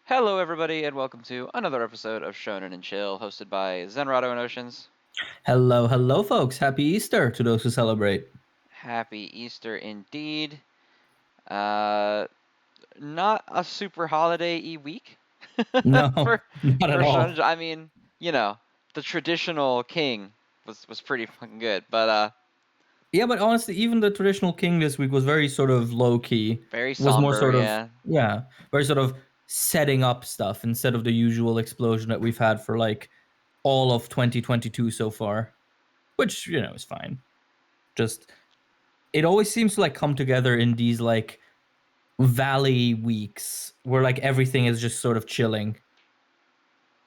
Hello, everybody, and welcome to another episode of Shonen and Chill, hosted by Zenrotto and Oceaniz. Hello, folks. Happy Easter to those who celebrate. Happy Easter indeed. Uh, Not a super holiday-y week No, for not at all. Shonen. I mean, the traditional king was pretty fucking good, but Yeah, but honestly, even the traditional king this week was very sort of low key. very Was more somber. sort of Yeah, very sort of setting up stuff instead of the usual explosion that we've had for like all of 2022 so far, which is fine. Just it always seems to like come together in these like valley weeks where like everything is just sort of chilling,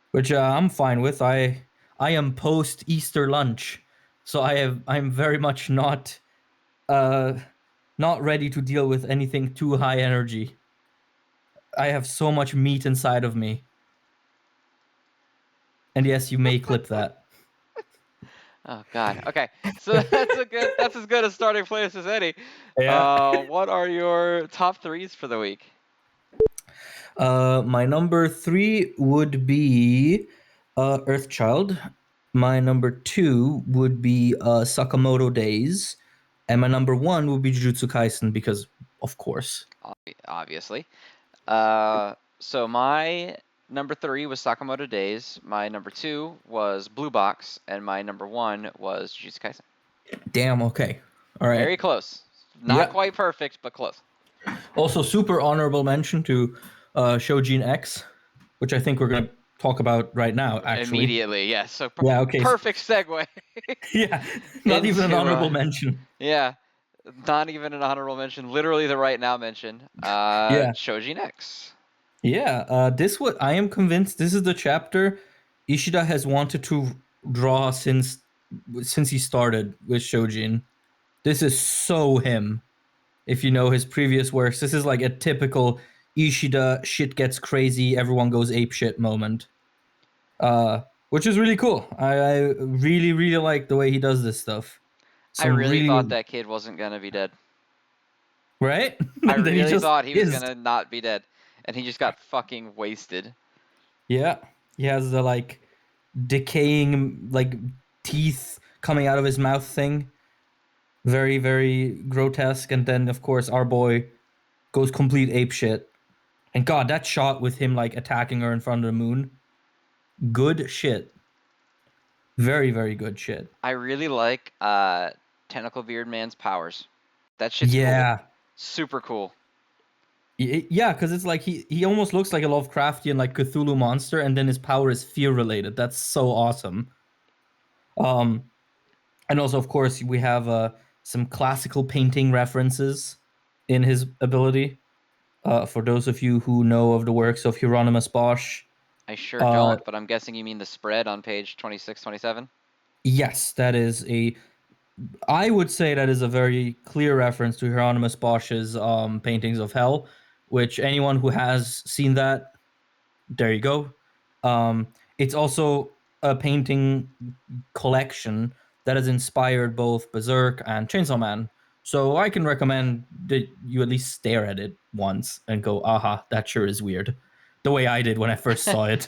which I'm fine with. I am post Easter lunch, so I'm very much uh not ready to deal with anything too high energy. I have so much meat inside of me, and yes, you may clip that. Oh God. Okay, so that's as good a starting place as any. Yeah. What are your top threes for the week? My number three would be Earthchild. My number two would be Sakamoto Days, and my number one would be Jujutsu Kaisen because, of course. Obviously. So my number three was Sakamoto Days. My number two was Blue Box, and my number one was Jujutsu Kaisen. Damn. Okay. All right. Very close. Not Yep. quite perfect, but close. Also, super honorable mention to Choujin X, which I think we're gonna talk about right now. Actually. Immediately, yes. So Yeah. Okay. perfect segue Yeah. Not even an into honorable mention. yeah, not even an honorable mention. Literally the right now mention. Yeah. Choujin X. Yeah. This what I am convinced this is the chapter Ishida has wanted to draw since he started with Shoujin. This is so him. If you know his previous works, this is like a typical Ishida shit gets crazy, everyone goes ape shit moment. Which is really cool. I really, really like the way he does this stuff. I Some really thought really that kid wasn't gonna be dead. right, I and then he really just thought he was is. gonna not be dead, and he just got fucking wasted. Yeah, he has the like decaying like teeth coming out of his mouth thing. Very, very grotesque. And then of course our boy goes complete ape shit. And God, that shot with him like attacking her in front of the moon, good shit. Very, very good shit. I really like Tentacle Beard Man's powers. That shit's cool. Yeah, Super cool. Yeah, because it's like he almost looks like a Lovecraftian like Cthulhu monster, and then his power is fear related. That's so awesome. Um, and also of course we have some classical painting references in his ability. For those of you who know of the works of Hieronymus Bosch, I sure uh, don't, but I'm guessing you mean the spread on page 26, 27. yes, that is a. I would say that is a very clear reference to Hieronymus Bosch's paintings of hell, which anyone who has seen that, there you go. It's also a painting collection that has inspired both Berserk and Chainsaw Man. So I can recommend that you at least stare at it once and go, aha, that sure is weird. The way I did when I first saw it.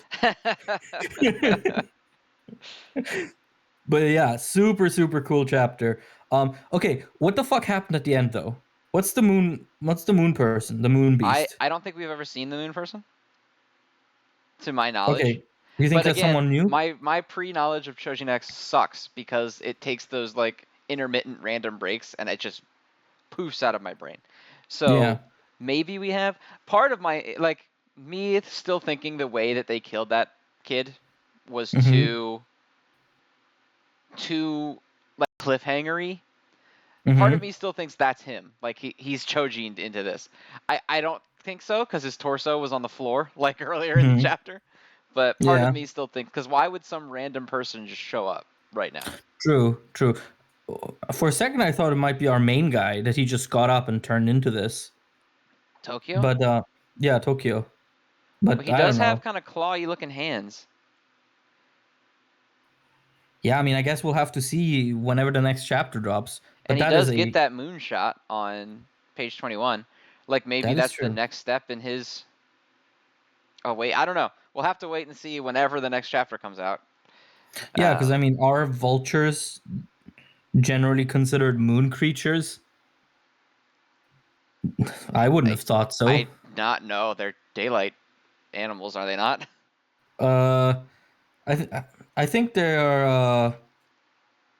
But yeah, super, super cool chapter. Okay, what the fuck happened at the end though? What's the moon person? The moon I beast. I don't think we've ever seen the Moon Person, to my knowledge. Okay. You think But that's again, someone new? my pre-knowledge of Choujin X sucks because it takes those like intermittent random breaks and it just poofs out of my brain. So Yeah. maybe we have part of my like me still thinking the way that they killed that kid was Mm-hmm. too like cliffhangery. Part of Mm-hmm. me still thinks that's him. Like he's Chojined into this. I don't think so because his torso was on the floor like earlier in the Mm-hmm. chapter. But part of Yeah. me still thinks because why would some random person just show up right now? True, true. For a second, I thought it might be our main guy that he just got up and turned into this. Tokyo? But yeah, Tokyo. Well, But he I does don't have know. kind of clawy looking hands, Yeah, I mean, I guess we'll have to see whenever the next chapter drops. and But he that is does get a that moon shot on page 21. Like maybe that is that's the true. next step in his Oh wait, I don't know. We'll have to wait and see whenever the next chapter comes out. Yeah, because I mean, are vultures generally considered moon creatures? I wouldn't I have thought so. I not know. They're daylight animals, are they not? Uh, I th- I think they are.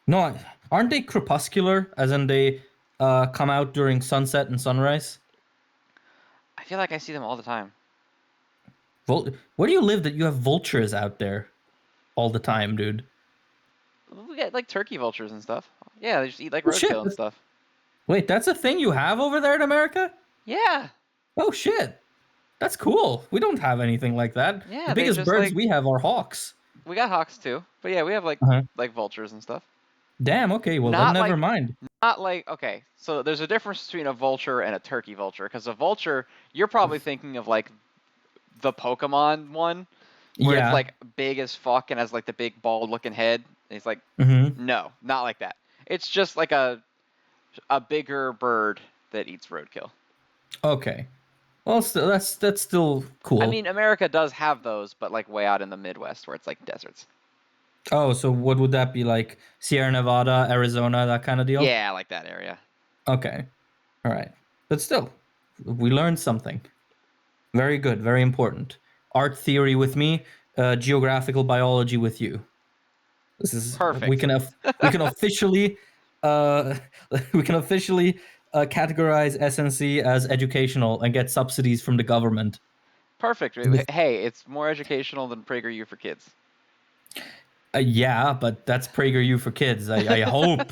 No, aren't they crepuscular? As in they come out during sunset and sunrise. I feel like I see them all the time. Where do you live that you have vultures out there all the time, dude? We get like turkey vultures and stuff. Yeah, they just eat like Oh shit! roadkill and stuff. Wait, that's a thing you have over there in America? Yeah, Oh shit! That's cool. We don't have anything like that. The yeah. They biggest just birds like we have are hawks. we got hawks too, but yeah, we have Uh-huh. like vultures and stuff. Damn. Okay. Well, then Not never like mind. not like okay. So there's a difference between a vulture and a turkey vulture. Because a vulture, you're probably thinking of like the Pokemon one, where it's Yeah. like big as fuck and has like the big bald looking head. And it's like, Mm-hmm. no, not like that. It's just like a bigger bird that eats roadkill. Okay. Well, that's still I cool. mean, America does have those, but like way out in the Midwest where it's like deserts. Oh, so what would that be like? Sierra Nevada, Arizona, that kind of deal? Yeah, like that area. Okay. All right. But still, we learned something. Very good. Very important. Art theory with me, geographical biology with you. This is Perfect. we can officially uh we can officially categorize SNC as educational and get subsidies from the government. Perfect. Hey, it's more educational than PragerU for kids. Yeah, but that's PragerU for kids. I hope.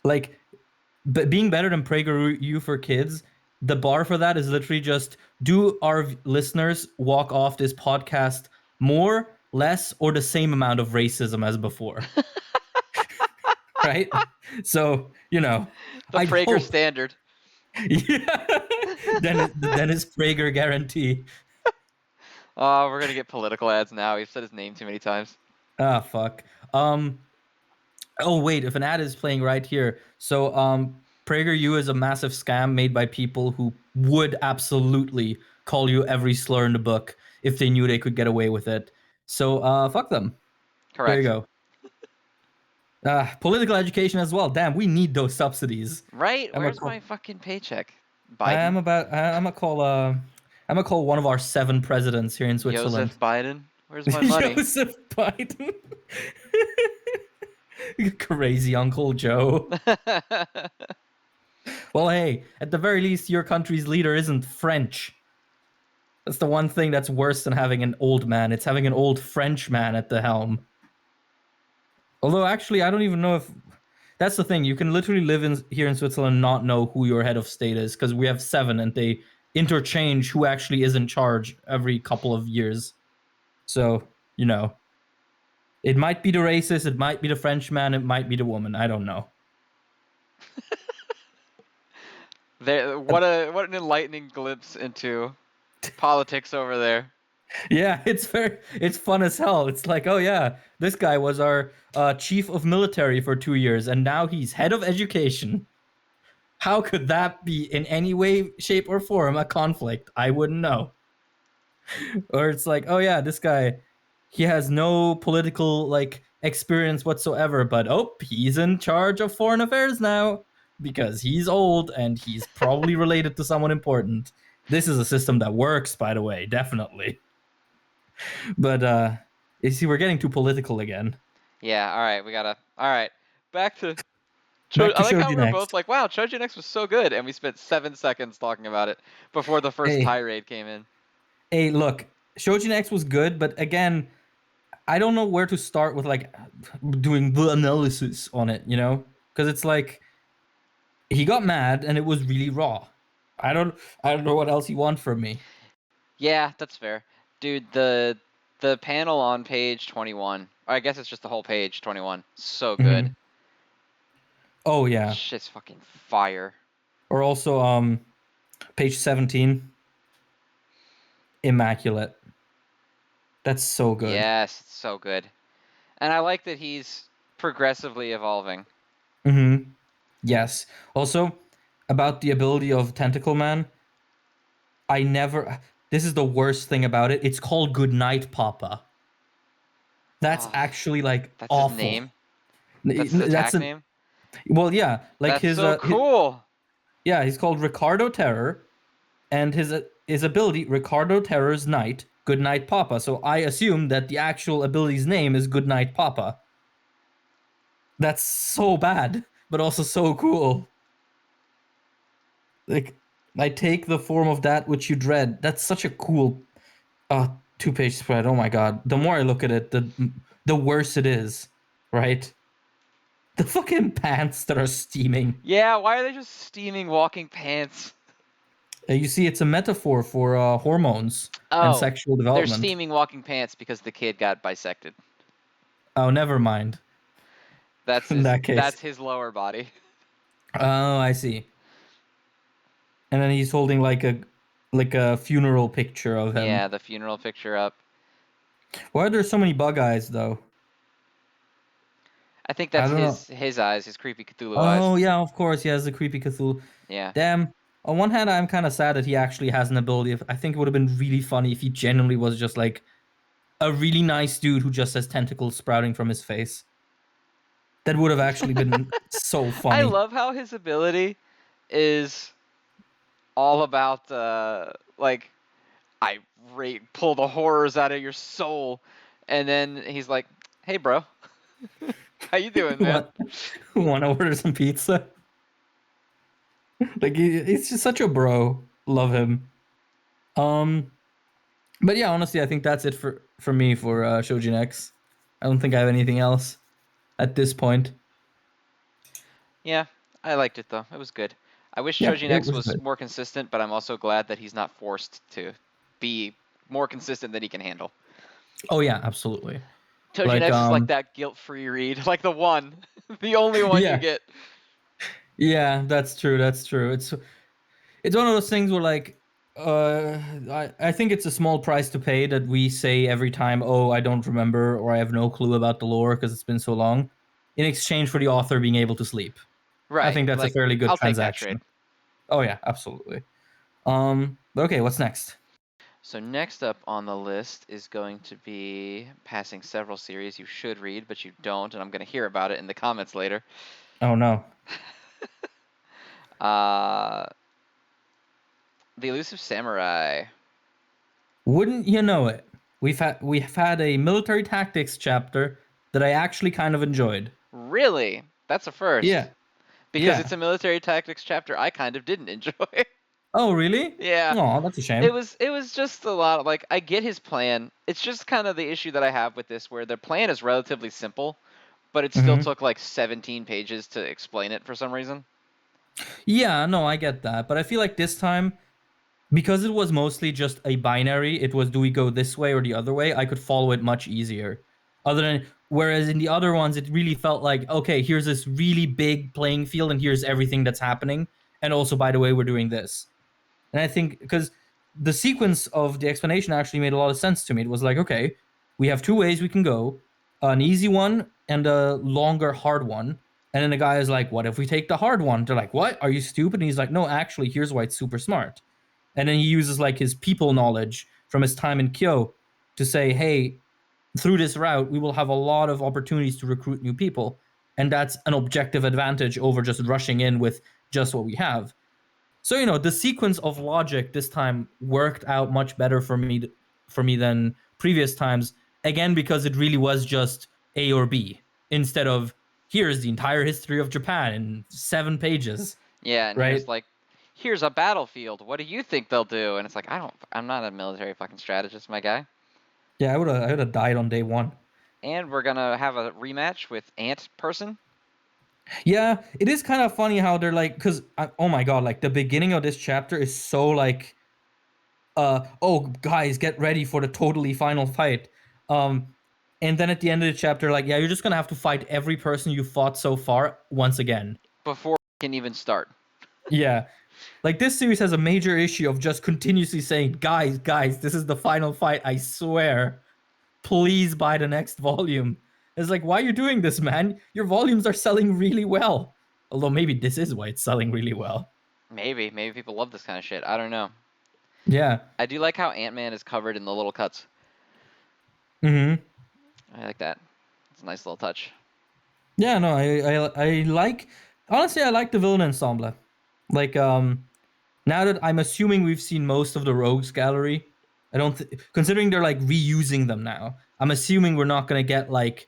Like, but being better than PragerU for kids, the bar for that is literally just do our listeners walk off this podcast more, less, or the same amount of racism as before, right? So The I'd Prager hope. standard. Yeah. The Dennis Prager guarantee. Oh, we're gonna get political ads now. We've said his name too many times. Ah, fuck. Um. Oh wait, if an ad is playing right here, so PragerU is a massive scam made by people who would absolutely call you every slur in the book if they knew they could get away with it. So fuck them. There you Correct. go. Political education as well. Damn, we need those subsidies. Right? I'm a Where's call. my fucking paycheck? Biden? I'm gonna call one of our 7 presidents here in Joseph Switzerland. Biden? Where's my money? Joseph Biden. Crazy Uncle Joe. Well, hey, at the very least, your country's leader isn't French. That's the one thing that's worse than having an old man. It's having an old French man at the helm. Although, actually, I don't even know if that's the thing. You can literally live here in Switzerland and not know who your head of state is because we have 7 and they interchange who actually is in charge every couple of years. So, it might be the racist, it might be the Frenchman, it might be the woman. I don't know. What an enlightening glimpse into politics over there. Yeah, it's fun as hell. It's like, oh yeah, this guy was our chief of military for 2 years, and now he's head of education. How could that be in any way, shape, or form a conflict? I wouldn't know. Or it's like, oh yeah, this guy, he has no political experience whatsoever, but oh, he's in charge of foreign affairs now because he's old and he's probably related to someone important. This is a system that works, by the way, definitely. But you see, we're getting too political again. Yeah, alright, we gotta. Alright, back to. Back I to like how we Choujin were X. both like, wow, Choujin X was so good, and we spent 7 seconds talking about it before the first Hey, tirade came in. hey, look, Choujin X was good, but again, I don't know where to start with doing the analysis on it, because it's like he got mad and it was really raw. I don't know what else you want from me. Yeah, that's fair. Dude, the panel on page 21, or I guess it's just the whole page 21, so good. Mhm. Oh yeah, Shit's fucking fire. or also page 17, immaculate. That's so good. Yes, it's so good. And I like that he's progressively evolving. Mm-hmm. Yes. Also, about the ability of Tentacle Man, I never. this is the worst thing about it. It's called Goodnight Papa. That's Oh, actually like that's his awful. name. That's his That's attack an name. well, yeah, like That's so cool. yeah, he's called Ricardo Terror, and his ability Ricardo Terror's Knight, Goodnight Papa. So I assume that the actual ability's name is Goodnight Papa. That's so bad, but also so cool. Like, I take the form of that which you dread. That's such a cool 2-page spread. Oh my god. The more I look at it, the worse it is, right? The fucking pants that are steaming. Yeah, why are they just steaming walking pants? You see, it's a metaphor for hormones and Oh, sexual they're development. steaming walking pants because the kid got bisected. Oh, never mind. That's In his that case. that's his lower body. Oh, I see. And then he's holding like a funeral picture of Yeah, him. the funeral picture up. Why are there so many bug eyes though? I think I that's don't know. his eyes, his creepy Cthulhu eyes. Oh yeah, of course he has the creepy Cthulhu. Yeah. Damn. On one hand, I'm kind of sad that he actually has an ability. I think it would have been really funny if he genuinely was just like a really nice dude who just has tentacles sprouting from his face. That would have actually been so I funny. love how his ability is all about like I pull the horrors out of your soul, and then he's like, "Hey, bro, how you doing, man?" Want to order some pizza? Like he's just such a bro. Love him. Um, but yeah, honestly, I think that's it for me for Shoujin X. I don't think I have anything else at this point. Yeah, I liked it though. It was good. I wish Yeah, Choujin it X was was good. more consistent, but I'm also glad that he's not forced to be more consistent than he can handle. Oh yeah, absolutely. Choujin Like X is like that guilt-free read, like the one, the only one you yeah, get. yeah, that's true. That's true. It's one of those things where like I think it's a small price to pay that we say every time, oh, I don't remember or I have no clue about the lore because it's been so long, in exchange for the author being able to sleep. I Right, think that's a like fairly good I'll take that transaction. trade. Oh yeah, absolutely. But okay, what's next? So next up on the list is going to be passing several series you should read, but you don't, and I'm going to hear about it in the comments later. Oh no. Uh, the Elusive Samurai. Wouldn't you know it? We've had a military tactics chapter that I actually kind of enjoyed. Really? That's a first. Yeah. Because it's Yeah. a military tactics chapter I kind of didn't enjoy. Oh, really? Yeah. Oh, that's a It shame. was it was just a lot of like I get his plan. It's just kind of the issue that I have with this where their plan is relatively simple, but it still Mm-hmm. took like 17 pages to explain it for some reason. Yeah, no, I get that. But I feel like this time, because it was mostly just a binary, it was do we go this way or the other way, I could follow it much easier. Other than whereas in the other ones, it really felt like, okay, here's this really big playing field and here's everything that's happening. And also, by the way, we're doing this. And I think because the sequence of the explanation actually made a lot of sense to me. It was like, okay, we have two ways we can go, an easy one and a longer, hard one. And then the guy is like, what if we take the hard one? They're like, what? Are you stupid? And he's like, no, actually, here's why it's super smart. And then he uses like his people knowledge from his time in Kyo to say, hey, through this route, we will have a lot of opportunities to recruit new people. And that's an objective advantage over just rushing in with just what we have. So the sequence of logic this time worked out much better for me than previous times. Again, because it really was just A or B instead of here's the entire history of Japan in 7 pages, Yeah, and right? here's a battlefield. What do you think they'll do? And it's like I'm not a military fucking strategist, my guy. Yeah, I would have died on day one. And we're gonna have a rematch with Ant Person. Yeah, it is kind of funny how they're like, because oh my god, like the beginning of this chapter is so like, oh guys, get ready for the totally final fight. Um, and then at the end of the chapter, like, yeah, you're just gonna have to fight every person you fought so far once again. Before we can even start. Yeah, like this series has a major issue of just continuously saying, guys, this is the final fight. I swear, please buy the next volume. It's like, why are you doing this, man? Your volumes are selling really well. Although maybe this is why it's selling really well. Maybe people love this kind of shit. I don't know. Yeah. I do like how Ant-Man is covered in the little cuts. Mm-hmm. I like that. It's a nice little touch. Yeah, no, I like, honestly, I like the villain ensemble. Like, now that I'm assuming we've seen most of the rogues gallery, I don't considering they're like reusing them now, I'm assuming we're not gonna get like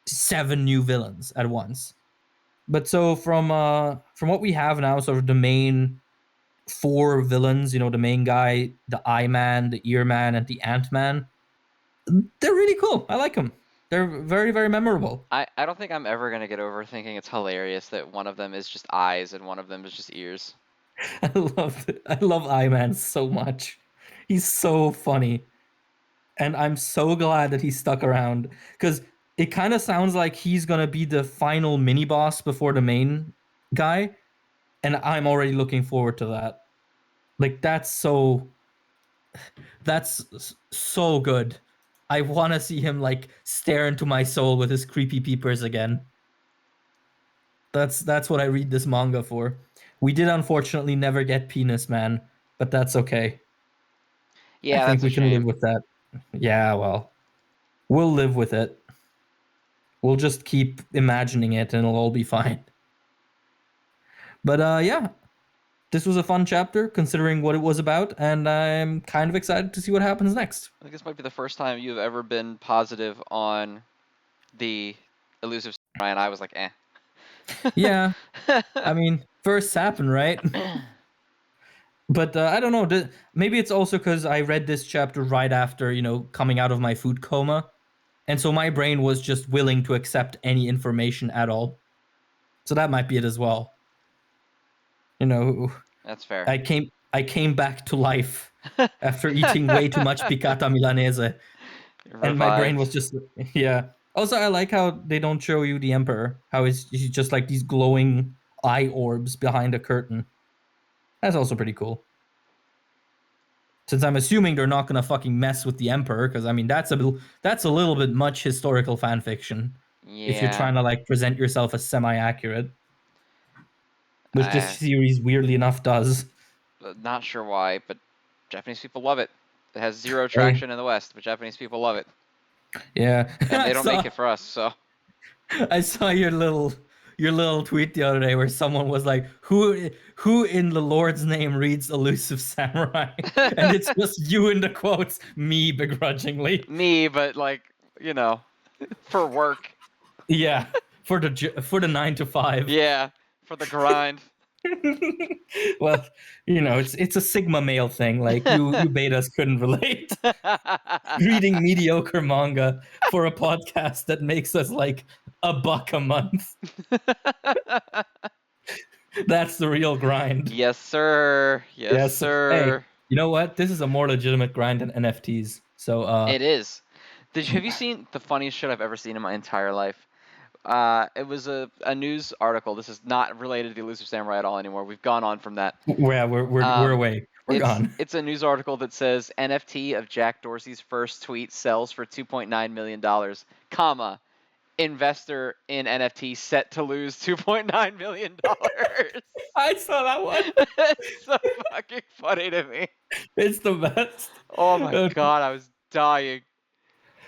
7 new villains at once. But so from what we have now, sort of the main 4 villains, you know, the main guy, the Eye Man, the Ear Man, and the Ant Man, they're really cool. I like them. They're very, very memorable. I don't think I'm ever gonna get over thinking it's hilarious that one of them is just eyes and one of them is just ears. I love Eye Man so much. He's so funny. And I'm so glad that he stuck around because it kind of sounds like he's gonna be the final mini boss before the main guy, and I'm already looking forward to that. Like that's so good. I want to see him like stare into my soul with his creepy peepers again. That's what I read this manga for. We did unfortunately never get Penis Man, but that's okay. I Yeah, think that's a we can live shame. with that. Yeah, well, we'll live with it. We'll just keep imagining it and it'll all be fine. But yeah, this was a fun chapter considering what it was about, and I'm kind of excited to see what happens next. I think this might be the first time you've ever been positive on the Elusive Samurai, and I was like, eh. Yeah, I mean, first happen, right? But I don't know. Maybe it's also because I read this chapter right after, you know, coming out of my food coma. And so my brain was just willing to accept any information at all. So that might be it as well. You know, That's fair. I came back to life after eating way too much piccata milanese, and my brain was Revived. just yeah. Also, I like how they don't show you the emperor. How he's just like these glowing eye orbs behind a curtain. That's also pretty cool. Since I'm assuming they're not gonna fucking mess with the emperor, because I mean that's a little bit much historical fan fiction. If you're Yeah. trying to like present yourself as semi-accurate, which this Uh, series weirdly enough does. not sure why, but Japanese people love it. It has zero Hey, traction in the West, but Japanese people love it. yeah, And they don't make it for us, so. I saw your little tweet the other day where someone was like, "Who in the Lord's name reads Elusive Samurai?" And it's just you in the quotes, me begrudgingly. Me, but like, you know, for work. Yeah, for the 9 to 5. Yeah, for the grind. Well, you know, it's a Sigma male thing. Like you betas couldn't relate. Reading mediocre manga for a podcast that makes us like $1 a month. That's the real grind. Yes, sir. Yes, Yes. Hey, sir. you know what? This is a more legitimate grind than NFTs. So It is. Have you seen the funniest shit I've ever seen in my entire life? It was a news article. This is not related to the Elusive Samurai at all anymore. We've gone on from that. we're Um, away. We're it's gone. it's a news article that says NFT of Jack Dorsey's first tweet sells for $2.9 million, comma, investor in NFT set to lose $2.9 million. I saw that one. It's so fucking funny to me. It's the best. Oh my god, I was dying.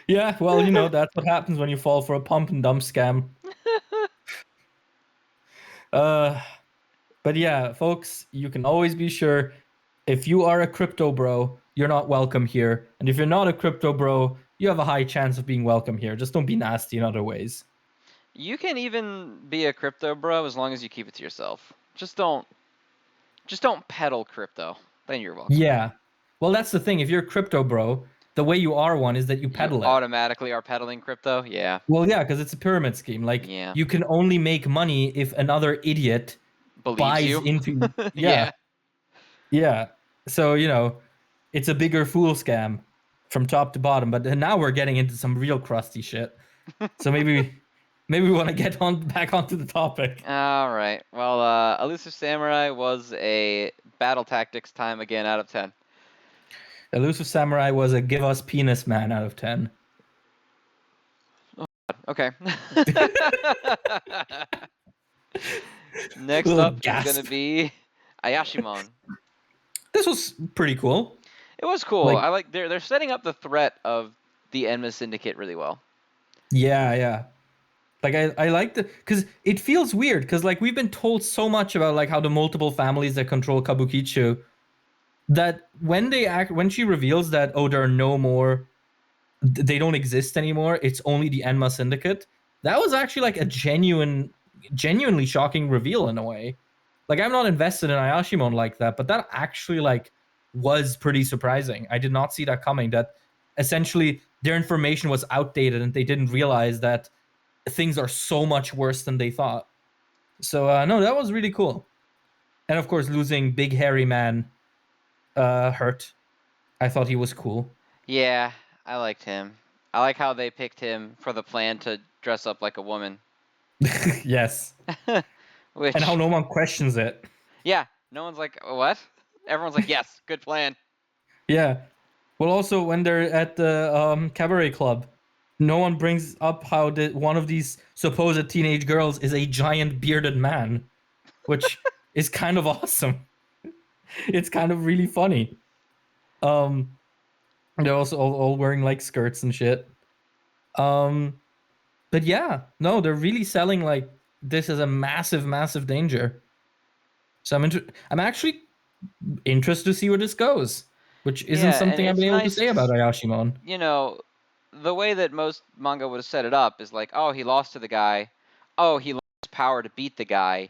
Yeah, well, you know, that's what happens when you fall for a pump and dump scam. But yeah, folks, you can always be sure if you are a crypto bro, you're not welcome here. And if you're not a crypto bro, you have a high chance of being welcome here. Just don't be nasty in other ways. You can even be a crypto bro as long as you keep it to yourself. Just don't peddle crypto. Then you're welcome. Yeah. Well, that's the thing. If you're a crypto bro, the way you are one is that you You peddle it. automatically are peddling crypto? Yeah. Well, yeah, because it's a pyramid scheme. Like Yeah. you can only make money if another idiot Believes buys you? into yeah, Yeah. yeah. So, you know, it's a bigger fool scam from top to bottom. But now we're getting into some real crusty shit. So maybe we want to get on back onto the topic. All right. Well, Elusive Samurai was a battle tactics time again out of 10. Elusive Samurai was a give us penis man out of 10. Okay. Next Little up is going to gasp. be Ayashimon. This was pretty cool. It was cool. Like, I like they're setting up the threat of the Enma Syndicate really well. yeah. Like I like the because it feels weird because like we've been told so much about like how the multiple families that control Kabukicho that when she reveals that there are no more they don't exist anymore, it's only the Enma Syndicate. That was actually like a genuinely shocking reveal in a way. Like I'm not invested in Ayashimon like that, but that actually like was pretty surprising. I did not see that coming. That essentially their information was outdated and they didn't realize that things are so much worse than they thought. So no, that was really cool. And of course, losing Big Hairy Man hurt. I thought he was cool. Yeah, I liked him. I like how they picked him for the plan to dress up like a woman. Yes. And how Which, no one questions it. yeah, no one's like, what? Everyone's like, yes, good plan. Yeah. Well, also when they're at the cabaret club, no one brings up how one of these supposed teenage girls is a giant bearded man, which is kind of awesome. It's kind of really funny. Um, they're also all wearing like skirts and shit. Um, but yeah, no, they're really selling like this is a massive danger. So I'm actually interested to see where this goes, which isn't Yeah, and something I've it's been able to nice say about because, Ayashimon. you know, the way that most manga would have set it up is like, oh, he lost to the guy. Oh, he lost power to beat the guy.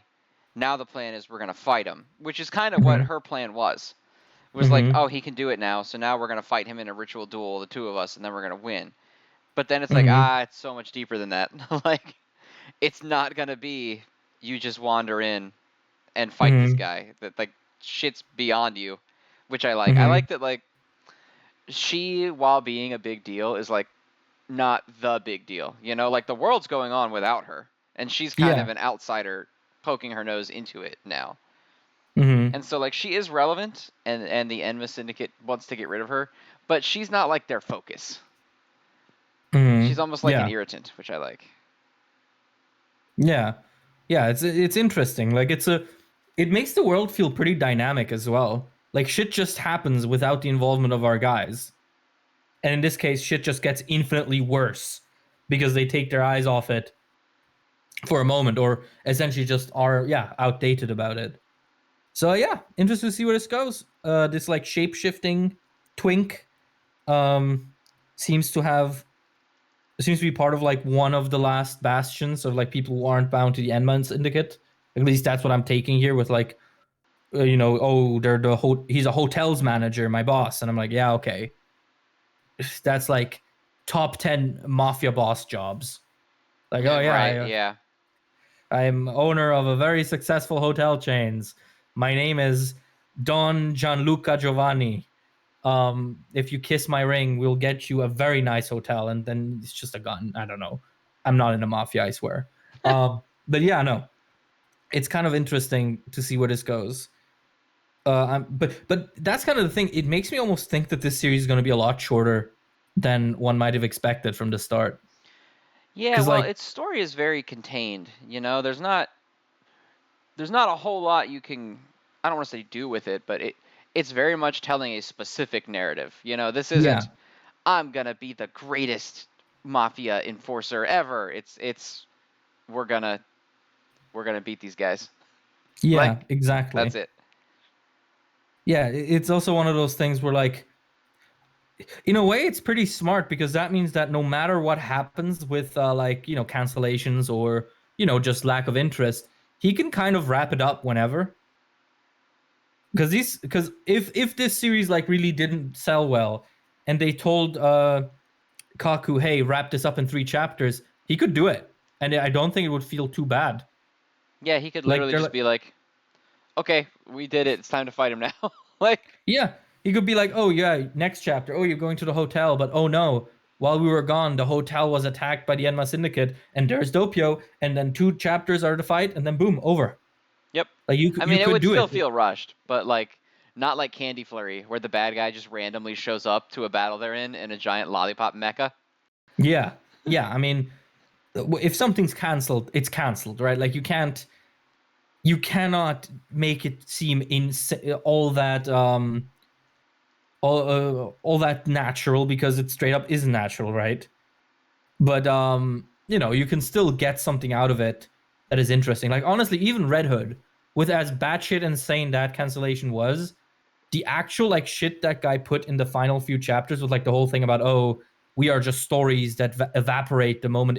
Now the plan is we're going to fight him, which is kind of what Mm-hmm. her plan was. It was like, Mm-hmm. oh, he can do it now, so now we're going to fight him in a ritual duel, the two of us, and then we're going to win. But then it's like, Mm-hmm. it's so much deeper than that. Like, it's not going to be you just wander in and fight this Mm-hmm. guy. That, like, shit's beyond you, which I like. I Mm-hmm. like that, like, she, while being a big deal, is, like, not the big deal. You know, like, the world's going on without her, and she's kind of Yeah. an outsider poking her nose into it now. Mm-hmm. And so, like, she is relevant, and the Enma Syndicate wants to get rid of her, but she's not, like, their focus. Mm-hmm. She's almost like an Yeah. irritant, which I like. Yeah. Yeah. It's interesting. Like it makes the world feel pretty dynamic as well. Like shit just happens without the involvement of our guys. And in this case, shit just gets infinitely worse because they take their eyes off it for a moment or essentially just are outdated about it. So yeah, interested to see where this goes. This like shape-shifting twink um seems to have seems to be part of like one of the last bastions of like people who aren't bound to the Enman Syndicate. At least that's what I'm taking here with like they're he's a hotels manager, my boss, and I'm like, yeah, okay. That's like top 10 mafia boss jobs. Like, oh yeah, Right, yeah. I'm owner of a very successful hotel chains. My name is Don Gianluca Giovanni. If you kiss my ring, we'll get you a very nice hotel. And then it's just a gun. I don't know. I'm not in a mafia, I swear. But yeah, no, it's kind of interesting to see where this goes. But that's kind of the thing. It makes me almost think that this series is going to be a lot shorter than one might have expected from the start. Yeah, Because well, like, its story is very contained. You know, there's not a whole lot you can, I don't want to say do with it, but it's very much telling a specific narrative. You know, this yeah, isn't I'm gonna be the greatest mafia enforcer ever. It's we're gonna we're gonna beat these guys. Like, yeah, that's exactly. it. Yeah, it's also one of those things where like in a way it's pretty smart because that means that no matter what happens with like cancellations or just lack of interest, he can kind of wrap it up whenever. Because if this series like really didn't sell well and they told Kaku, hey, wrap this up in 3 chapters, he could do it, and I don't think it would feel too bad. Yeah, he could Like literally they're just like, be like, okay, we did it. It's time to fight him now. Like, yeah, he could be like, oh yeah, next chapter, oh you're going to the hotel, but oh no, while we were gone, the hotel was attacked by the Enma Syndicate, and there's Doppio, and then 2 chapters are to fight, and then boom, over. yep. Like I you mean, it could would do still it. feel rushed, but like not like Candy Flurry, where the bad guy just randomly shows up to a battle they're in a giant lollipop mecha. Yeah, yeah. I mean, if something's canceled, it's canceled, right? Like you cannot make it seem all that all that natural because it straight up is natural, right? But you can still get something out of it that is interesting. Like honestly, even Red Hood, with as batshit insane that cancellation was, the actual like shit that guy put in the final few chapters with like the whole thing about, oh, we are just stories that evaporate the moment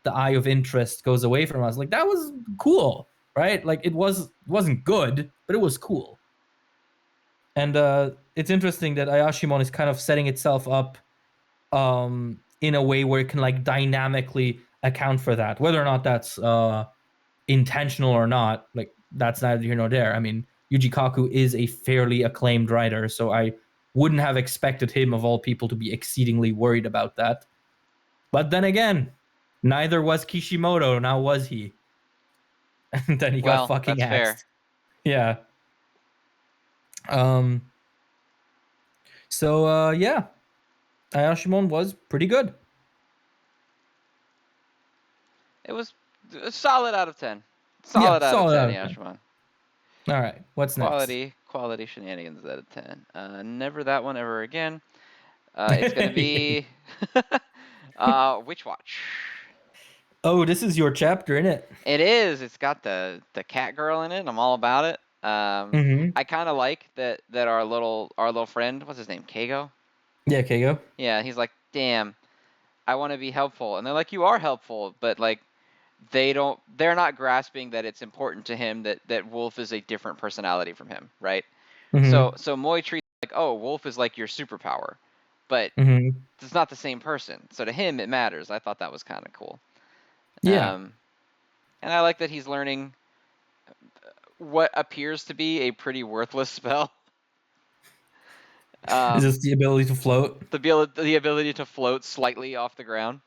the eye of interest goes away from us. Like that was cool, right? Like it wasn't good, but it was cool. And it's interesting that Ayashimon is kind of setting itself up in a way where it can like dynamically account for that, whether or not that's intentional or not. Like that's neither here nor there. I mean, Yuji Kaku is a fairly acclaimed writer, so I wouldn't have expected him of all people to be exceedingly worried about that. But then again, neither was Kishimoto. Now was he? And then he got Well, fucking that's fair. axed. Yeah. Um. So yeah, Ayashimon was pretty good. It was a solid out of 10. Yeah, Solid out of solid 10, out of 10. Yashimon. All right, what's next? Quality shenanigans out of 10. Never that one ever again. It's gonna be Witch Watch. Oh, this is your chapter, isn't it? It is. It's got the cat girl in it. I'm all about it. Mm-hmm. I kind of like that our little friend. What's his name? Kago. Yeah, Kago. Yeah, he's like, damn, I want to be helpful, and they're like, you are helpful, but like they're not grasping that it's important to him that Wolf is a different personality from him, right? So Mm-hmm. so Moi treats like, oh, Wolf is like your superpower, but Mm-hmm. it's not the same person. So to him, it matters. I thought that was kind of cool. Yeah. Um, and I like that he's learning what appears to be a pretty worthless spell. Is Um, this the ability to float? the ability to float slightly off the ground.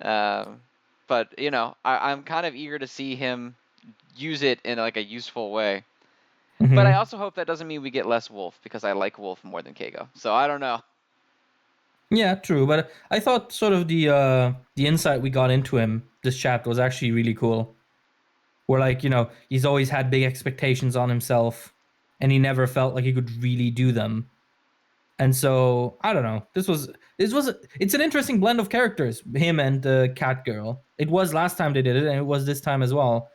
Um, but I'm kind of eager to see him use it in like a useful way. But I Mm-hmm. also hope that doesn't mean we get less Wolf because I like Wolf more than Kago. So I don't know. Yeah, true. But I thought sort of the insight we got into him this chapter was actually really cool. Where like, he's always had big expectations on himself and he never felt like he could really do them. And so, I don't know. This was it's an interesting blend of characters, him and the cat girl. It was last time they did it and it was this time as well.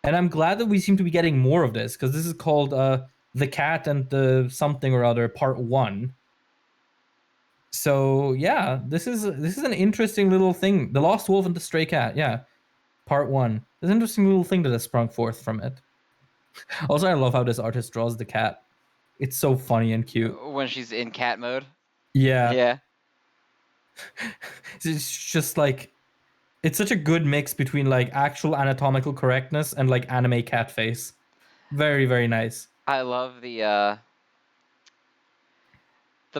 And I'm glad that we seem to be getting more of this because this is called The Cat and the Something or Other Part 1. So, yeah, this is an interesting little thing. The Lost Wolf and the Stray Cat. Yeah, Part 1. There's an interesting little thing that has sprung forth from it. Also, I love how this artist draws the cat. It's so funny and cute. When she's in cat mode. Yeah. Yeah. It's just like it's such a good mix between like actual anatomical correctness and like anime cat face. Very, very nice. I love the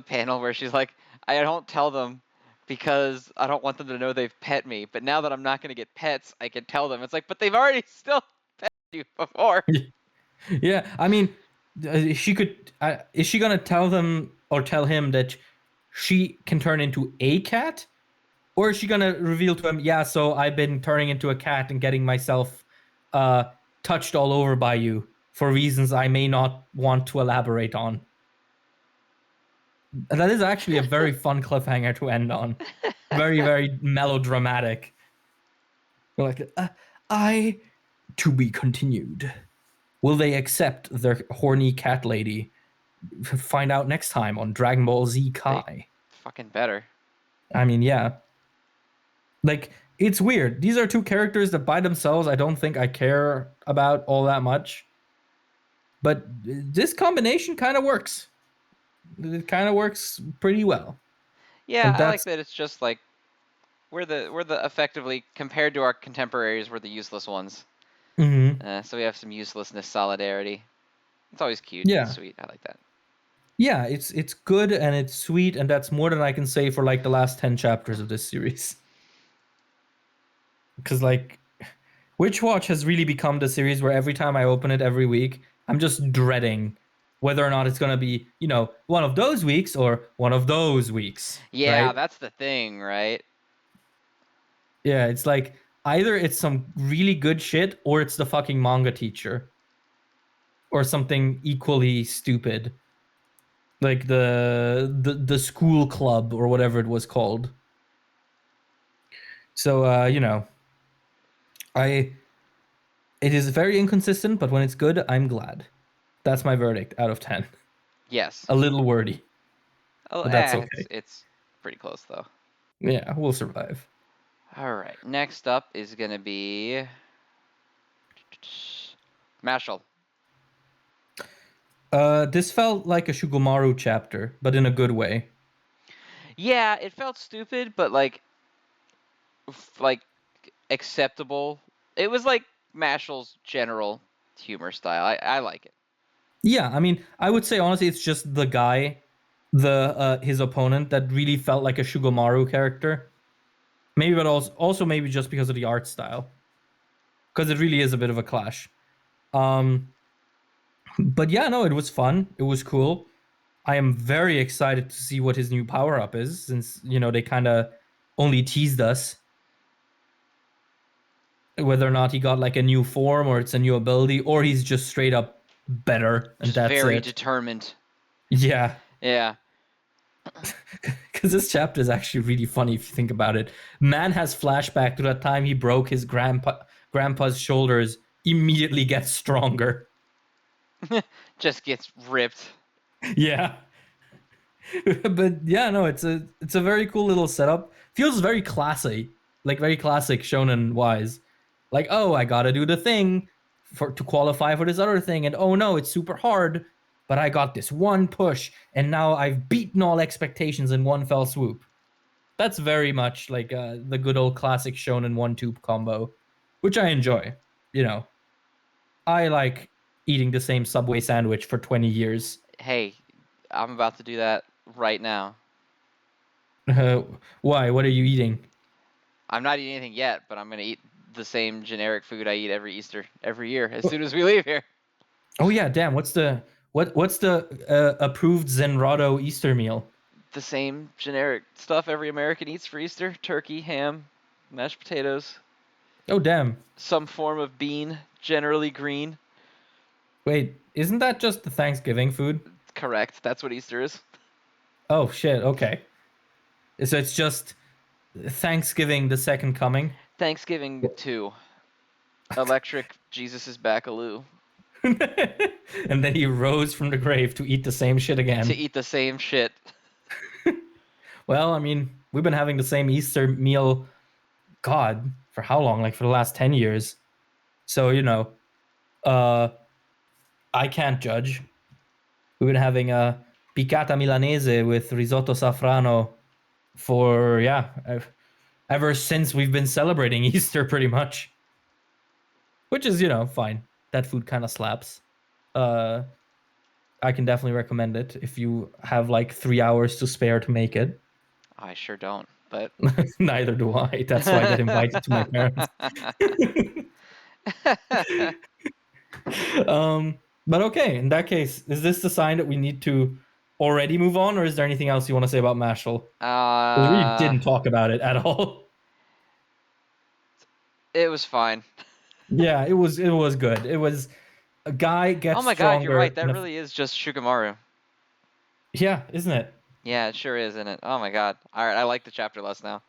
panel where she's like, I don't tell them because I don't want them to know they've pet me. But now that I'm not going to get pets, I can tell them. It's like, but they've already still pet you before. Yeah, I mean, she could. Is she gonna tell them or tell him that she can turn into a cat, or is she gonna reveal to him, yeah, so I've been turning into a cat and getting myself uh touched all over by you for reasons I may not want to elaborate on. And that is actually a very fun cliffhanger to end on. Very, very melodramatic. You're like, I to be continued. Will they accept their horny cat lady? Find out next time on Dragon Ball Z They Kai. fucking better. I mean, yeah. Like, it's weird. These are two characters that by themselves I don't think I care about all that much. But this combination kind of works. It kind of works pretty well. Yeah, And I like that's that it's just like we're the effectively compared to our contemporaries, we're the useless ones. mhm. So we have some uselessness solidarity. It's always cute and Yeah. sweet. I like that. Yeah, it's good and it's sweet and that's more than I can say for like the last 10 chapters of this series. Cuz like Witch Watch has really become the series where every time I open it every week, I'm just dreading whether or not it's going to be, one of those weeks or one of those weeks, Yeah, right? that's the thing, right? Yeah, it's like either it's some really good shit or it's the fucking manga teacher or something equally stupid. like the school club or whatever it was called. So I it is very inconsistent, but when it's good, I'm glad. That's my verdict out of 10. Yes. A little wordy, Oh, but that's it's okay. pretty close though. Yeah, we'll survive. All right. Next up is gonna be Mashle. This felt like a Shugomaru chapter, but in a good way. Yeah, it felt stupid, but like acceptable. It was like Mashle's general humor style. I like it. Yeah, I mean, I would say honestly, it's just the guy, his opponent, that really felt like a Shugomaru character. Maybe, but also maybe just because of the art style, because it really is a bit of a clash. Um, but yeah, no, it was fun. It was cool. I am very excited to see what his new power up is, since they kind of only teased us whether or not he got like a new form or it's a new ability or he's just straight up better and Just that's very it. determined. Yeah, Yeah. because this chapter is actually really funny if you think about it. Man has flashback to that time he broke his grandpa's shoulders, immediately gets stronger. Just gets ripped. Yeah. But yeah, no, it's a very cool little setup. Feels very classy, like very classic shonen wise. Like, oh, I gotta do the thing to qualify for this other thing, and oh no, it's super hard, but I got this one push, and now I've beaten all expectations in one fell swoop. That's very much like the good old classic shonen one-tube combo, which I enjoy. You know, I like eating the same Subway sandwich for 20 years. Hey, I'm about to do that right now. Uh, why? What are you eating? I'm not eating anything yet, but I'm gonna eat the same generic food I eat every Easter, every year, as soon as we leave here. Oh yeah, damn. What's the approved Zenrotto Easter meal? The same generic stuff every American eats for Easter: turkey, ham, mashed potatoes, Oh damn. some form of bean, generally green. Wait, isn't that just the Thanksgiving food? Correct. That's what Easter is. Oh shit. Okay. So it's just Thanksgiving, the second coming, Thanksgiving 2. Electric Jesus is Backaloo. and then he rose from the grave to eat the same shit To again. eat the same shit. Well, I mean, we've been having the same Easter meal, God, for how long? Like for the last 10 years. So uh, I can't judge. We've been having a piccata milanese with risotto safrano for ever since we've been celebrating Easter pretty much, which is fine. That food kind of slaps. uh I can definitely recommend it if you have like 3 hours to spare to make it. I sure don't, but. Neither do I. That's why I get invited to my parents. But okay, in that case, is this the sign that we need to already move on, or is there anything else you want to say about Mashle? We really uh, didn't talk about it at all. it was fine. Yeah, it was good. It was a guy Oh gets my god, you're right. stronger. That really is just Shugamaru. Yeah, isn't it? Yeah, it sure is, isn't it? Oh my god. Alright, I like the chapter less now.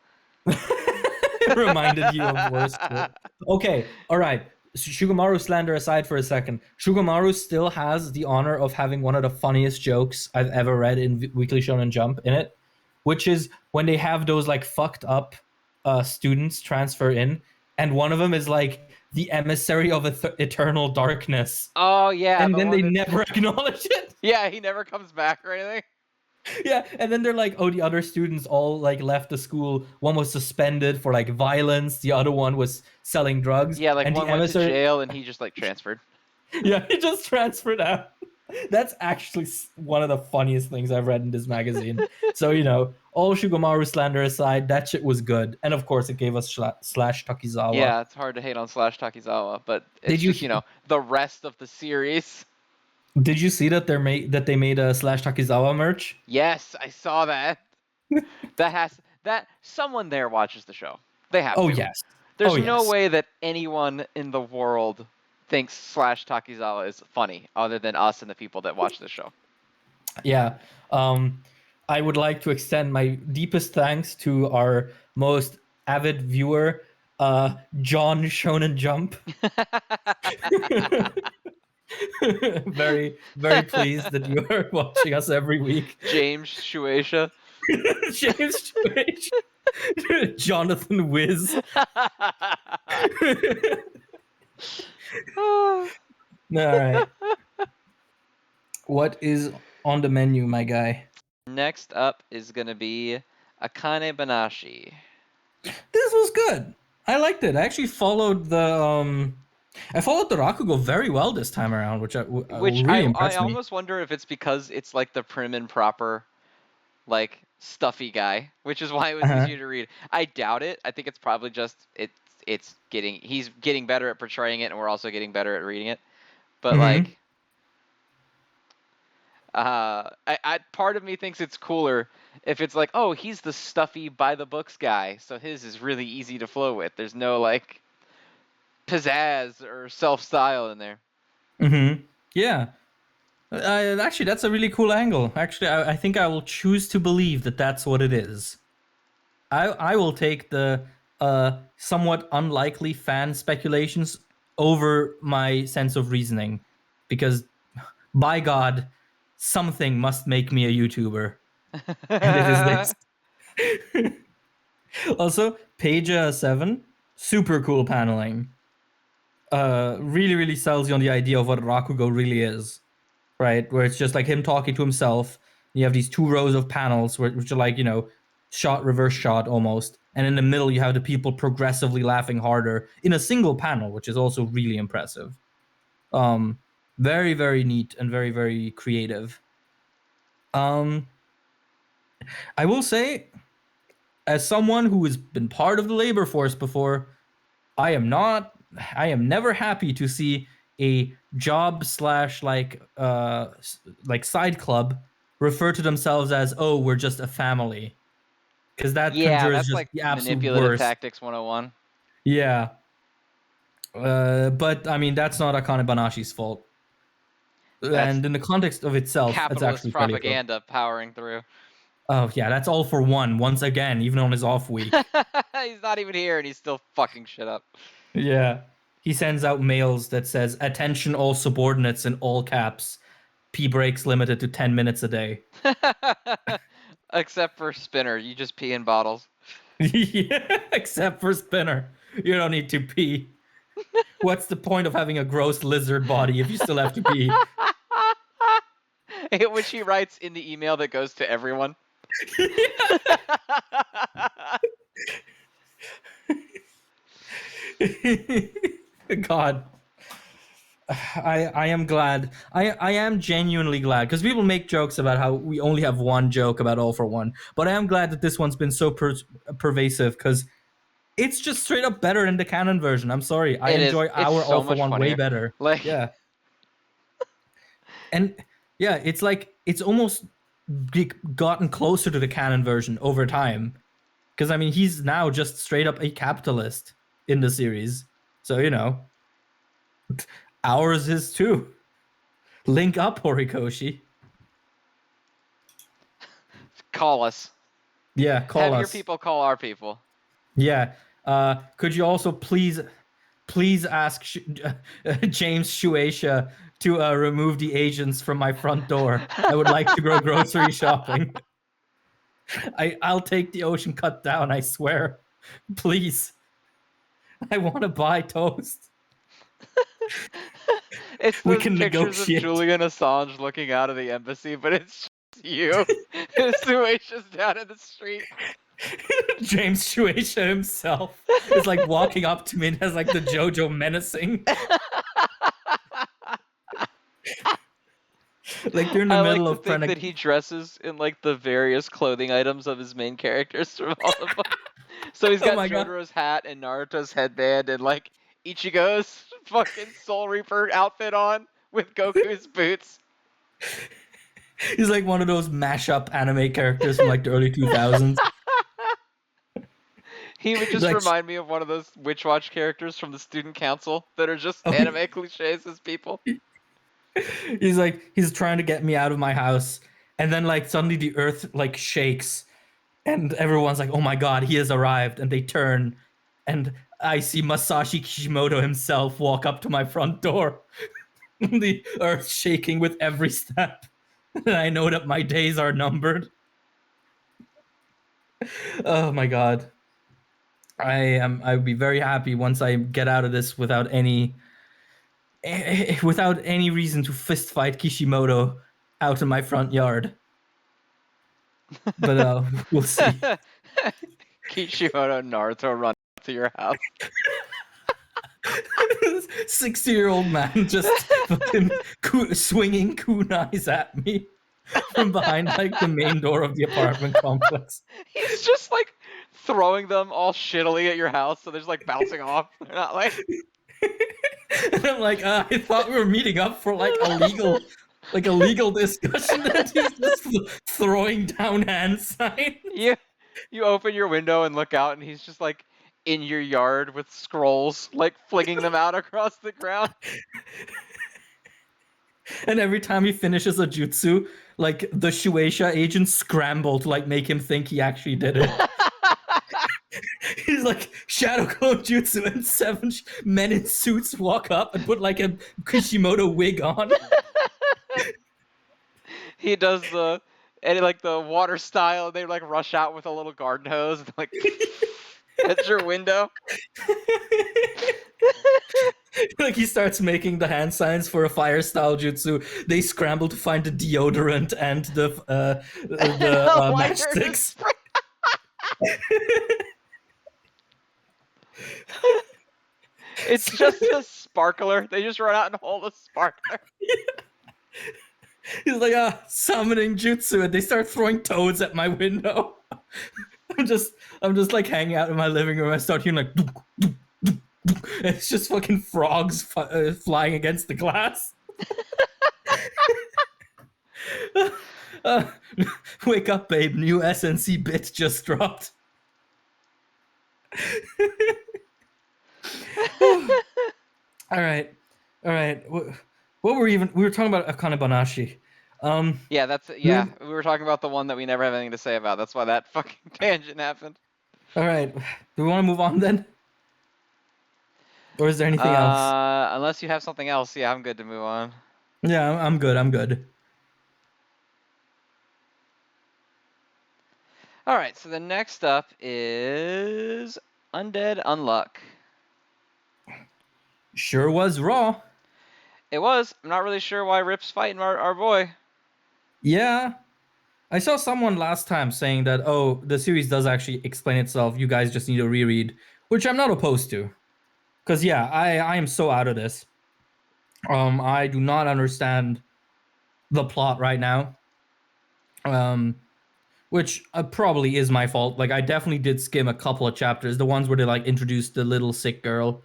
It reminded you of worse shit. Okay, all right. Shugamaru slander aside for a second, Shugamaru still has the honor of having one of the funniest jokes I've ever read in Weekly Shonen Jump in it, which is when they have those like fucked up students transfer in, and one of them is like the emissary of eternal darkness, Oh yeah, and the then one they that's. never acknowledge it. Yeah, he never comes back or anything. Yeah, and then they're like, oh, the other students all like left the school. One was suspended for like violence. The other one was selling drugs, Yeah, like and the one went to emissary, jail and he just like transferred. yeah, he just transferred out. That's actually one of the funniest things I've read in this magazine. So all Shugamaru slander aside, that shit was good, and of course, it gave us slash Takizawa. Yeah, it's hard to hate on Slash Takizawa, but Did it's you just, the rest of the series. did you see that they made a slash Takizawa merch? Yes, I saw that. That someone there watches the show. They have Oh to. yes, oh There's no yes. way that anyone in the world thinks Slash Takizawa is funny other than us and the people that watch the show. Yeah. I would like to extend my deepest thanks to our most avid viewer, John Shonen Jump. Very, very pleased that you are watching us every week. James Shueisha. James Twitch. Jonathan Wiz. All right. What is on the menu, my guy? Next up is gonna be Akane-banashi. This was good. I liked it. I actually followed the Rakugo very well this time around, which Which really I impressed me. almost wonder if it's because it's like the prim and proper, like stuffy guy, which is why it was Uh-huh. easier to read. I doubt it. I think it's probably just he's getting better at portraying it, and we're also getting better at reading it. But Mm-hmm. like, I part of me thinks it's cooler if it's like, oh, he's the stuffy by the books guy, so his is really easy to flow with. There's no like pizzazz or self style in there. Mm-hmm. Yeah. Actually, that's a really cool angle. Actually, I think I will choose to believe that that's what it is. I will take the somewhat unlikely fan speculations over my sense of reasoning, because by God, something must make me a YouTuber, and it is this. Also, page 7, super cool paneling. Really, really sells you on the idea of what Rakugo really is, right? Where it's just like him talking to himself. You have these 2 rows of panels which are like, shot, reverse shot almost. And in the middle, you have the people progressively laughing harder in a single panel, which is also really impressive. Very, very neat and very, very creative. I will say, as someone who has been part of the labor force before, I am never happy to see a job slash like side club refer to themselves as, oh, we're just a family, because that Yeah, conjures that's just like the absolute manipulative worst. tactics 101. Yeah. But I mean, that's not Akane-banashi's fault, That's and in the context of itself, it's capitalist actually fairly cool. propaganda powering through. Oh yeah, that's all for one once again, even on his off week. He's not even here and he's still fucking shit up. Yeah. He sends out mails that says, attention all subordinates, in all caps. Pee breaks limited to 10 minutes a day. Except for Spinner, you just pee in bottles. Yeah, except for Spinner. You don't need to pee. What's the point of having a gross lizard body if you still have to pee? Which he writes in the email that goes to everyone. God. I am glad. I am genuinely glad, because people make jokes about how we only have one joke about All for One, but I am glad that this one's been so pervasive, because it's just straight up better than the canon version. I'm sorry. I It is. enjoy It's our All so for much One way funnier. better. Like, Yeah. And yeah, it's like it's almost gotten closer to the canon version over time. Because I mean, he's now just straight up a capitalist in the series. So, ours is too. Link up, Horikoshi. call us. Yeah, call Have us. your people call our people. Yeah. Could you also please ask James Shueisha to remove the agents from my front door? I would like to go grocery shopping. I'll take the ocean cut down, I swear. Please. I want to buy toast. It's We those can pictures of negotiate. Julian Assange looking out of the embassy, but it's just you. Suacious down in the street. James Shueisha himself is like walking up to me and has like the JoJo menacing. Like they're in the I like middle to of trying think that to. he dresses in like the various clothing items of his main characters from all the books. So he's Oh got my god. Jotaro's hat and Naruto's headband and like Ichigo's fucking Soul Reaper outfit on with Goku's boots. He's like one of those mashup anime characters from like the early 2000s. He would just Like, remind me of one of those Witch Watch characters from the student council that are just oh, anime cliches as people. he's like, he's trying to get me out of my house, and then like suddenly the earth like shakes, and everyone's like, "Oh my god, he has arrived!" And they turn, and I see Masashi Kishimoto himself walk up to my front door. The earth shaking with every step, and I know that my days are numbered. Oh my god. I would be very happy once I get out of this without any reason to fist fight Kishimoto out in my front yard. But we'll see. Kishimoto and Naruto run up to your house. 60-year-old man just fucking swinging kunais at me from behind like the main door of the apartment complex. He's just like throwing them all shittily at your house, so they're just like bouncing off. They're not like. And I'm like, I thought we were meeting up for like a legal discussion, and he's just throwing down hand signs. You open your window and look out, and he's just like in your yard with scrolls, like flinging them out across the ground. And every time he finishes a jutsu, like the Shueisha agents scramble to like make him think he actually did it. He's like shadow clone jutsu, and 7 men in suits walk up and put like a Kishimoto wig on. He does the water style, and they like rush out with a little garden hose and like at your window. Like he starts making the hand signs for a fire style jutsu. They scramble to find the deodorant and the matchsticks. It's just a sparkler. They just run out and hold a sparkler. He's like, summoning jutsu, and they start throwing toads at my window. I'm just like hanging out in my living room. I start hearing like, dunk, dunk, dunk, dunk. It's just fucking frogs flying against the glass. Wake up, babe! New SNC bit just dropped. All right. What were we were talking about Akane-banashi. Yeah, we were talking about the one that we never have anything to say about. That's why that fucking tangent happened. All right. Do we want to move on then? Or is there anything else? Unless you have something else, yeah, I'm good to move on. Yeah, I'm good. All right, so the next up is Undead Unluck. Sure was raw. It was. I'm not really sure why Rip's fighting our boy. Yeah. I saw someone last time saying that, the series does actually explain itself. You guys just need to reread, which I'm not opposed to. Because, yeah, I am so out of this. I do not understand the plot right now. Which probably is my fault. Like, I definitely did skim a couple of chapters. The ones where they, like, introduced the little sick girl.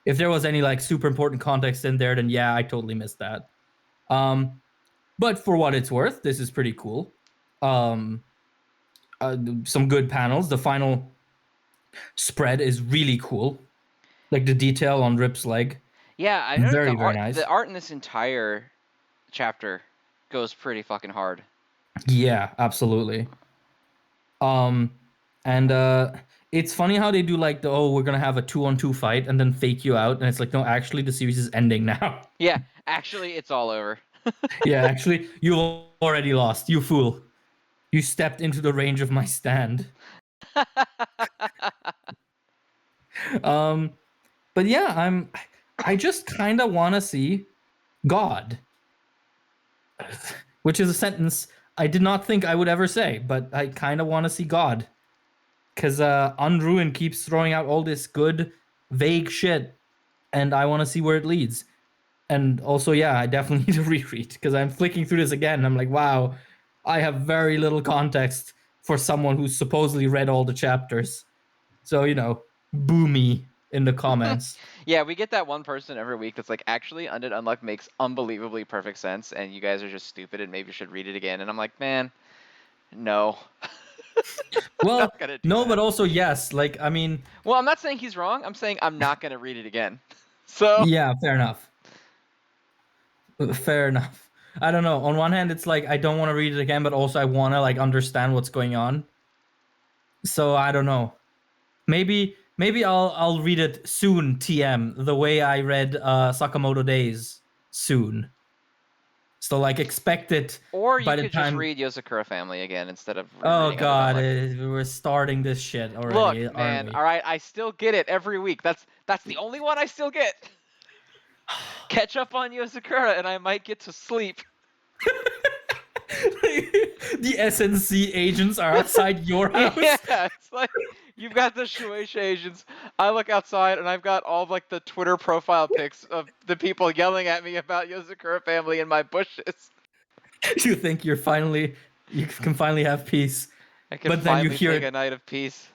If there was any, like, super important context in there, then yeah, I totally missed that. But for what it's worth, this is pretty cool. Some good panels. The final spread is really cool. Like, the detail on Rip's leg. Yeah, I know very nice. The art in this entire chapter goes pretty fucking hard. Yeah, absolutely. And it's funny how they do like we're gonna have a 2-on-2 fight and then fake you out, and it's like, no, actually the series is ending now. Yeah, actually it's all over. Yeah, actually you've already lost, you fool. You stepped into the range of my stand. But yeah, I just kind of want to see God, which is a sentence I did not think I would ever say, but I kind of want to see God. Because Unruined keeps throwing out all this good, vague shit, and I want to see where it leads. And also, yeah, I definitely need to reread, because I'm flicking through this again, and I'm like, wow, I have very little context for someone who's supposedly read all the chapters. So, boo me in the comments. Yeah, we get that one person every week that's like, actually, Undead Unluck makes unbelievably perfect sense, and you guys are just stupid, and maybe you should read it again. And I'm like, man, no. Well, no, but also yes. Like, I mean... Well, I'm not saying he's wrong. I'm saying I'm not going to read it again. So... Yeah, fair enough. Fair enough. I don't know. On one hand, it's like I don't want to read it again, but also I want to like understand what's going on. So I don't know. Maybe I'll read it soon, TM, the way I read Sakamoto Days soon. So like expect it Or you by the could just time. read Yozakura Family again instead of Oh rereading Undead god, Unluck. we're starting this shit already, Look, aren't man, we? all right, I still get it every week. That's the only one I still get. Catch up on Yozakura and I might get to sleep. The SNC agents are outside your house. Yeah, it's like you've got the Shueisha agents. I look outside and I've got all of, like, the Twitter profile pics of the people yelling at me about Yozakura Family in my bushes. You think you can finally have peace, I can but then you finally hear take a it, night of peace.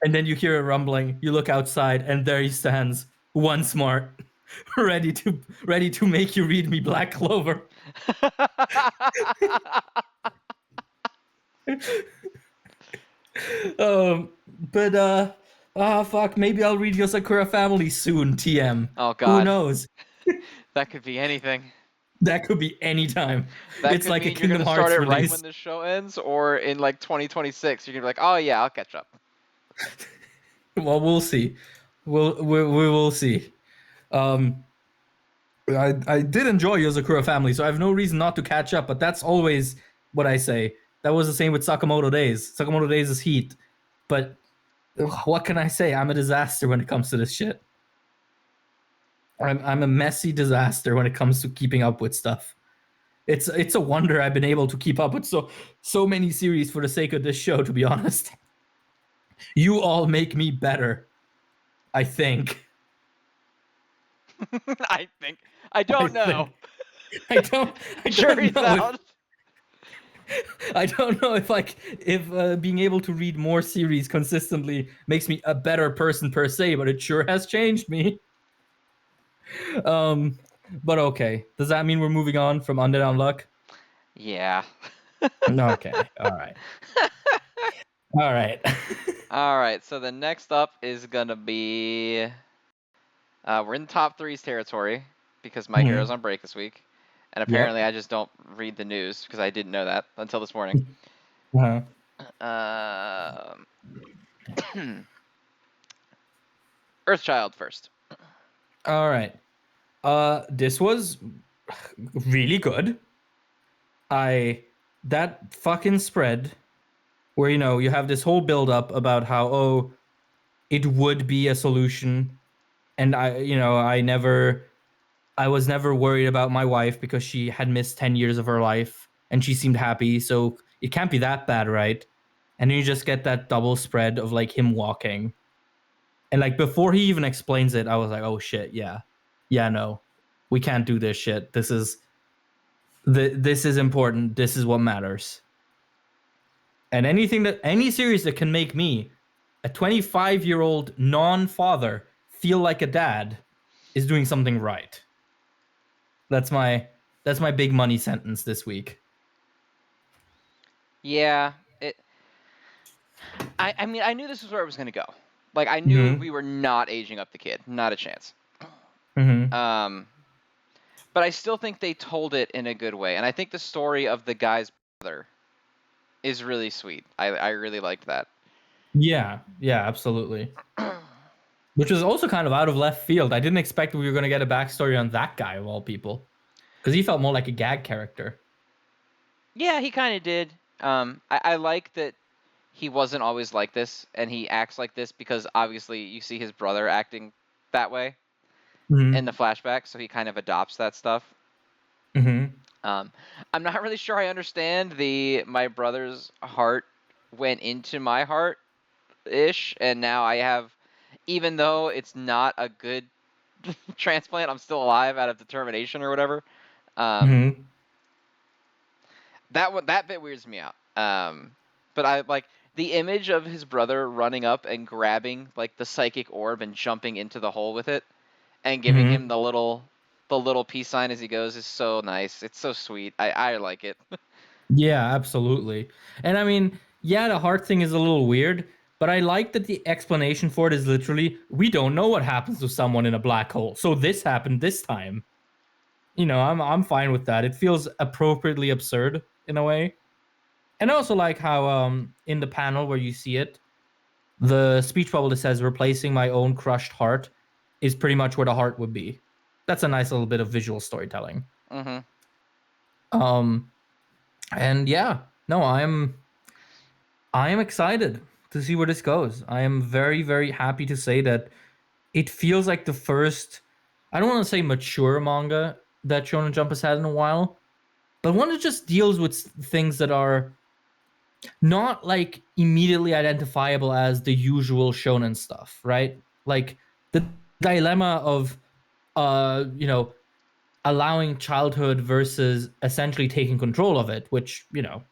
and then you hear a rumbling. You look outside, and there he stands, one smart, ready to make you read me Black Clover. But fuck, maybe I'll read Yosakura Family soon, TM. Oh Who god. knows? That could be anything. That could be any time. That It's could like a mean you're Kingdom gonna start Hearts it right when release. the show ends, or in like 2026, you're gonna be like, oh yeah, I'll catch up. Well, we'll see. We will see. Um, I did enjoy Yozakura Family, so I have no reason not to catch up. But that's always what I say. That was the same with Sakamoto Days. Sakamoto Days is heat, but what can I say? I'm a disaster when it comes to this shit. I'm a messy disaster when it comes to keeping up with stuff. It's a wonder I've been able to keep up with so many series for the sake of this show. To be honest, you all make me better. I think. I think. I don't know. I don't. I Jury's don't know if out. I don't know if being able to read more series consistently makes me a better person per se, but it sure has changed me. Um, but okay. Does that mean we're moving on from Undead Unluck? Yeah. Okay. All right. All right. All right. So the next up is gonna be. We're in the top threes territory because My Hero's on break this week, and apparently Yep. I just don't read the news because I didn't know that until this morning. Uh-huh. Earthchild first. All right. This was really good. That fucking spread where you have this whole build up about how it would be a solution, and I was never worried about my wife because she had missed 10 years of her life and she seemed happy, so it can't be that bad, right? And then you just get that double spread of like him walking. And like before he even explains it, I was like, "Oh shit, yeah. Yeah, no. We can't do this shit. This is important. This is what matters." And any series that can make me, a 25-year-old non-father, feel like a dad is doing something right. That's my big money sentence this week. Yeah. I mean, I knew this was where it was gonna go. Like, I knew Mm-hmm. we were not aging up the kid. Not a chance. Mm-hmm. But I still think they told it in a good way, and I think the story of the guy's brother is really sweet. I really liked that. Yeah, absolutely. Which was also kind of out of left field. I didn't expect we were going to get a backstory on that guy of all people, because he felt more like a gag character. Yeah, he kind of did. I like that he wasn't always like this, and he acts like this because obviously you see his brother acting that way in the Mm-hmm. flashback, so he kind of adopts that stuff. Mm-hmm. I'm not really sure I understand my brother's heart went into my heart ish, and now I have, even though it's not a good transplant, I'm still alive out of determination or whatever. Um, Mm-hmm. that bit weirds me out. But I like the image of his brother running up and grabbing like the psychic orb and jumping into the hole with it and giving him Mm-hmm. the little peace sign as he goes is so nice. It's so sweet. I like it. Yeah, absolutely. And I mean, yeah, the heart thing is a little weird, but I like that the explanation for it is literally we don't know what happens to someone in a black hole. So this happened this time. I'm fine with that. It feels appropriately absurd in a way. And I also like how in the panel where you see it, the speech bubble that says replacing my own crushed heart is pretty much where the heart would be. That's a nice little bit of visual storytelling. Mm-hmm. And yeah, no, I am excited to see where this goes. I am very, very happy to say that it feels like the first, I don't want to say mature manga that Shonen Jump has had in a while, but one that just deals with things that are not like immediately identifiable as the usual shonen stuff, right? Like the dilemma of allowing childhood versus essentially taking control of it, which,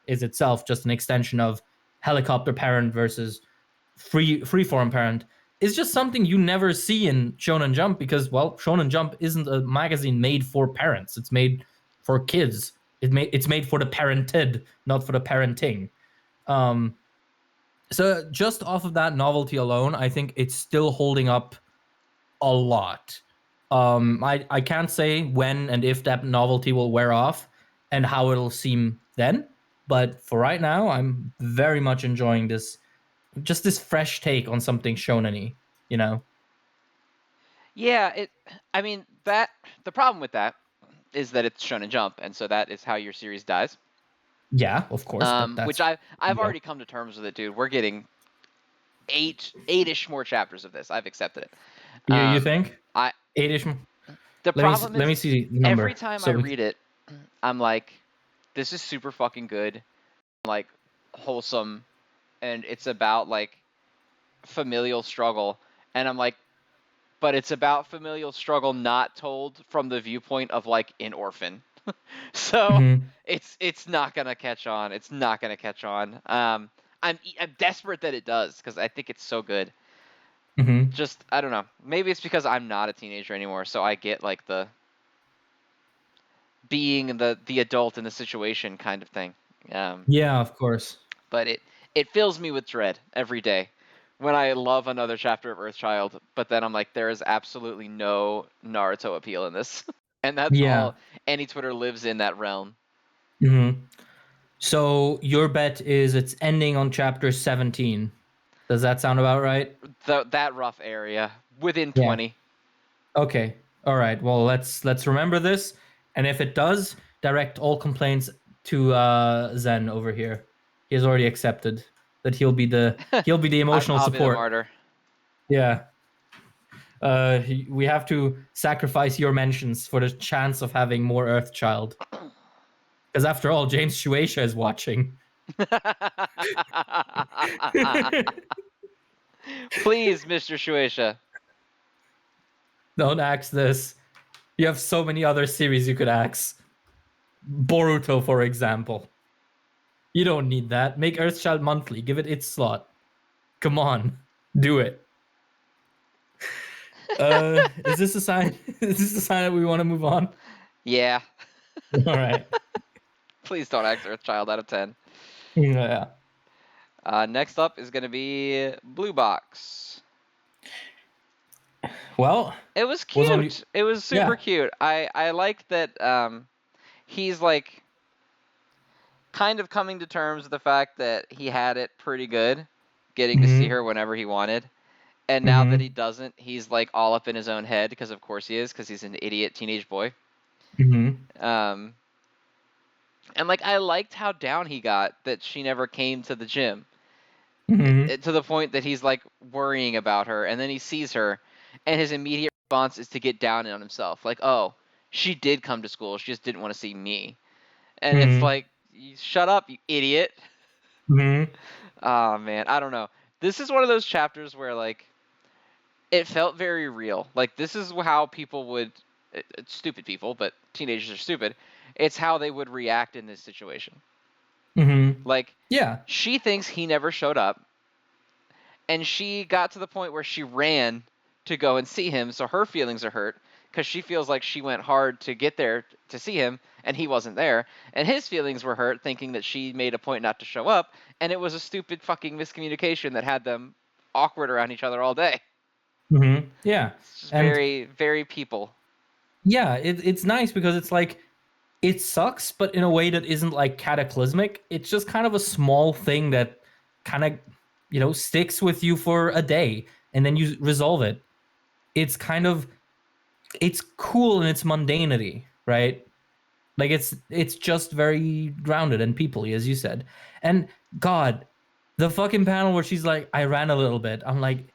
is itself just an extension of helicopter parent versus freeform parent, is just something you never see in Shonen Jump because, well, Shonen Jump isn't a magazine made for parents. It's made for kids. It's made for the parented, not for the parenting. So just off of that novelty alone, I think it's still holding up a lot. I can't say when and if that novelty will wear off and how it'll seem then, but for right now, I'm very much enjoying this fresh take on something shonen-y, you know? Yeah, I mean, the problem with that is that it's Shonen Jump, and so that is how your series dies. Yeah, of course, but Which that's I've yeah. already come to terms with it, dude. We're getting eight-ish more chapters of this. I've accepted it. You think? I 8-ish? The problem Let is me see the every number. time I So read it, I'm like, this is super fucking good, like wholesome, and it's about like familial struggle, and I'm like, but it's about familial struggle not told from the viewpoint of like an orphan. So mhm. it's not gonna catch on. It's not gonna catch on. I'm desperate that it does because I think it's so good. Mhm. Just I don't know. Maybe it's because I'm not a teenager anymore, so I get like the being the adult in the situation kind of thing. Yeah, of course. But it fills me with dread every day when I love another chapter of Earthchild, but then I'm like, there is absolutely no Naruto appeal in this. And that's Yeah. all any Twitter lives in that realm. Mhm. So your bet is it's ending on chapter 17. Does that sound about right? That rough area within Yeah. 20. Okay. All right. Well, let's remember this, and if it does, direct all complaints to Zen over here. He has already accepted that he'll be the emotional I'll be the support. martyr. Yeah. We have to sacrifice your mentions for the chance of having more Earthchild. Because after all, James Shueisha is watching. Please, Mr. Shueisha. Don't axe this. You have so many other series you could axe. Boruto, for example. You don't need that. Make Earthchild monthly. Give it its slot. Come on. Do it. Is this a sign? Is this a sign that we want to move on? Yeah. All right. Please don't act Earthchild out of 10. Yeah. Next up is going to be Blue Box. Well, It was was on you. cute. It was super Yeah. cute. I liked that he's like kind of coming to terms with the fact that he had it pretty good getting to see Mm-hmm. her whenever he wanted. And now that he Mm-hmm. doesn't, he's like all up in his own head because of course he is because he's an idiot teenage boy. Mm-hmm. Um and like I liked how down he got that she never came to the gym. Mm-hmm. To the point that he's like worrying about her and then he sees her and his immediate response is to get down on himself like, oh, she did come to school, she just didn't want to see me. And it's Mm-hmm. like, shut up, you idiot. Mm-hmm. Oh man, I don't know. This is one of those chapters where like it felt very real. Like this is how people would stupid people, but teenagers are stupid. It's how they would react in this situation. Mm-hmm. Like Yeah. she thinks he never showed up and she got to the point where she ran to go and see him, so her feelings are hurt because she feels like she went hard to get there to see him and he wasn't there, and his feelings were hurt thinking that she made a point not to show up and it was a stupid fucking miscommunication that had them awkward around each other all day. Mm-hmm. Yeah. It's just And very, very people. Yeah, it's nice because it's like it sucks, but in a way that isn't like cataclysmic. It's just kind of a small thing that kind of, sticks with you for a day and then you resolve it. It's kind of it's cool in its mundanity, right? Like it's just very grounded and peoply, as you said. And God, the fucking panel where she's like, I ran a little bit. I'm like,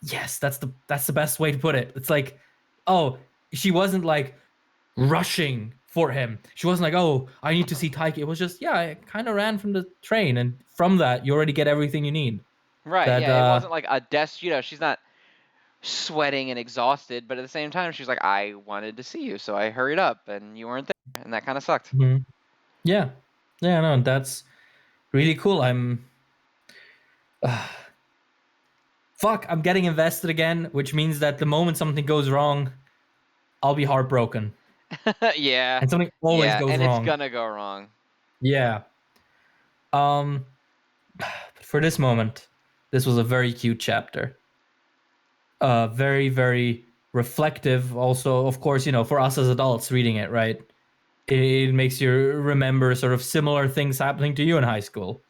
yes, that's the best way to put it. It's like, oh, she wasn't like rushing for him. She wasn't like, oh, I need to see Taiki. It was just, yeah, I kind of ran from the train, and from that, you already get everything you need. Right? That, Yeah, it wasn't like a desk. She's not sweating and exhausted, but at the same time, she's like, I wanted to see you, so I hurried up, and you weren't there, and that kind of sucked. mhm. Yeah, yeah, no, that's really cool. Fuck, I'm getting invested again, which means that the moment something goes wrong, I'll be heartbroken, Yeah, and something always yeah, goes and it's wrong. gonna go wrong. Yeah. Um, but for this moment, this was a very cute chapter. Very, very reflective. Also, of course, for us as adults reading it, right? It makes you remember sort of similar things happening to you in high school.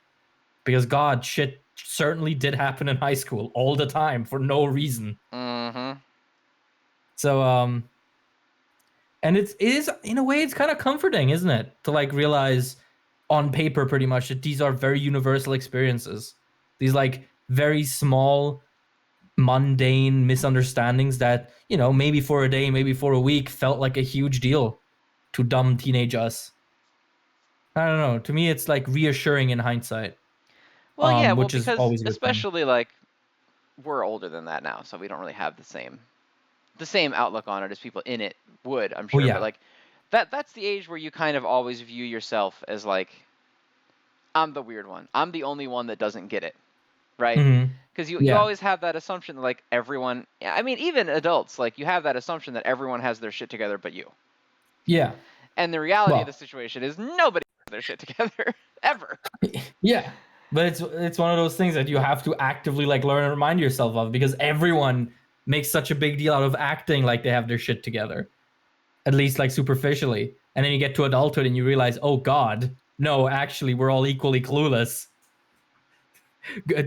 Because God, shit certainly did happen in high school all the time for no reason. Mm-hmm. So, and it is in a way it's kind of comforting, isn't it, to like realize on paper pretty much that these are very universal experiences. These like very small mundane misunderstandings that, maybe for a day, maybe for a week felt like a huge deal to dumb teenage us. I don't know. To me, it's like reassuring in hindsight, Well, yeah, well, which is because always a good thing. especially like we're older than that now, so we don't really have the same outlook on it as people in it would, I'm Oh sure. But yeah. like that's the age where you kind of always view yourself as like, I'm the weird one. I'm the only one that doesn't get it, right? Mm-hmm. Because you Yeah. always have that assumption that like everyone, I mean, even adults, like you have that assumption that everyone has their shit together but you. Yeah. And the reality of the Well, situation is nobody has their shit together ever. yeah. But it's one of those things that you have to actively like learn and remind yourself of because everyone makes such a big deal out of acting like they have their shit together, at least like superficially. And then you get to adulthood and you realize, oh God, no, actually, we're all equally clueless.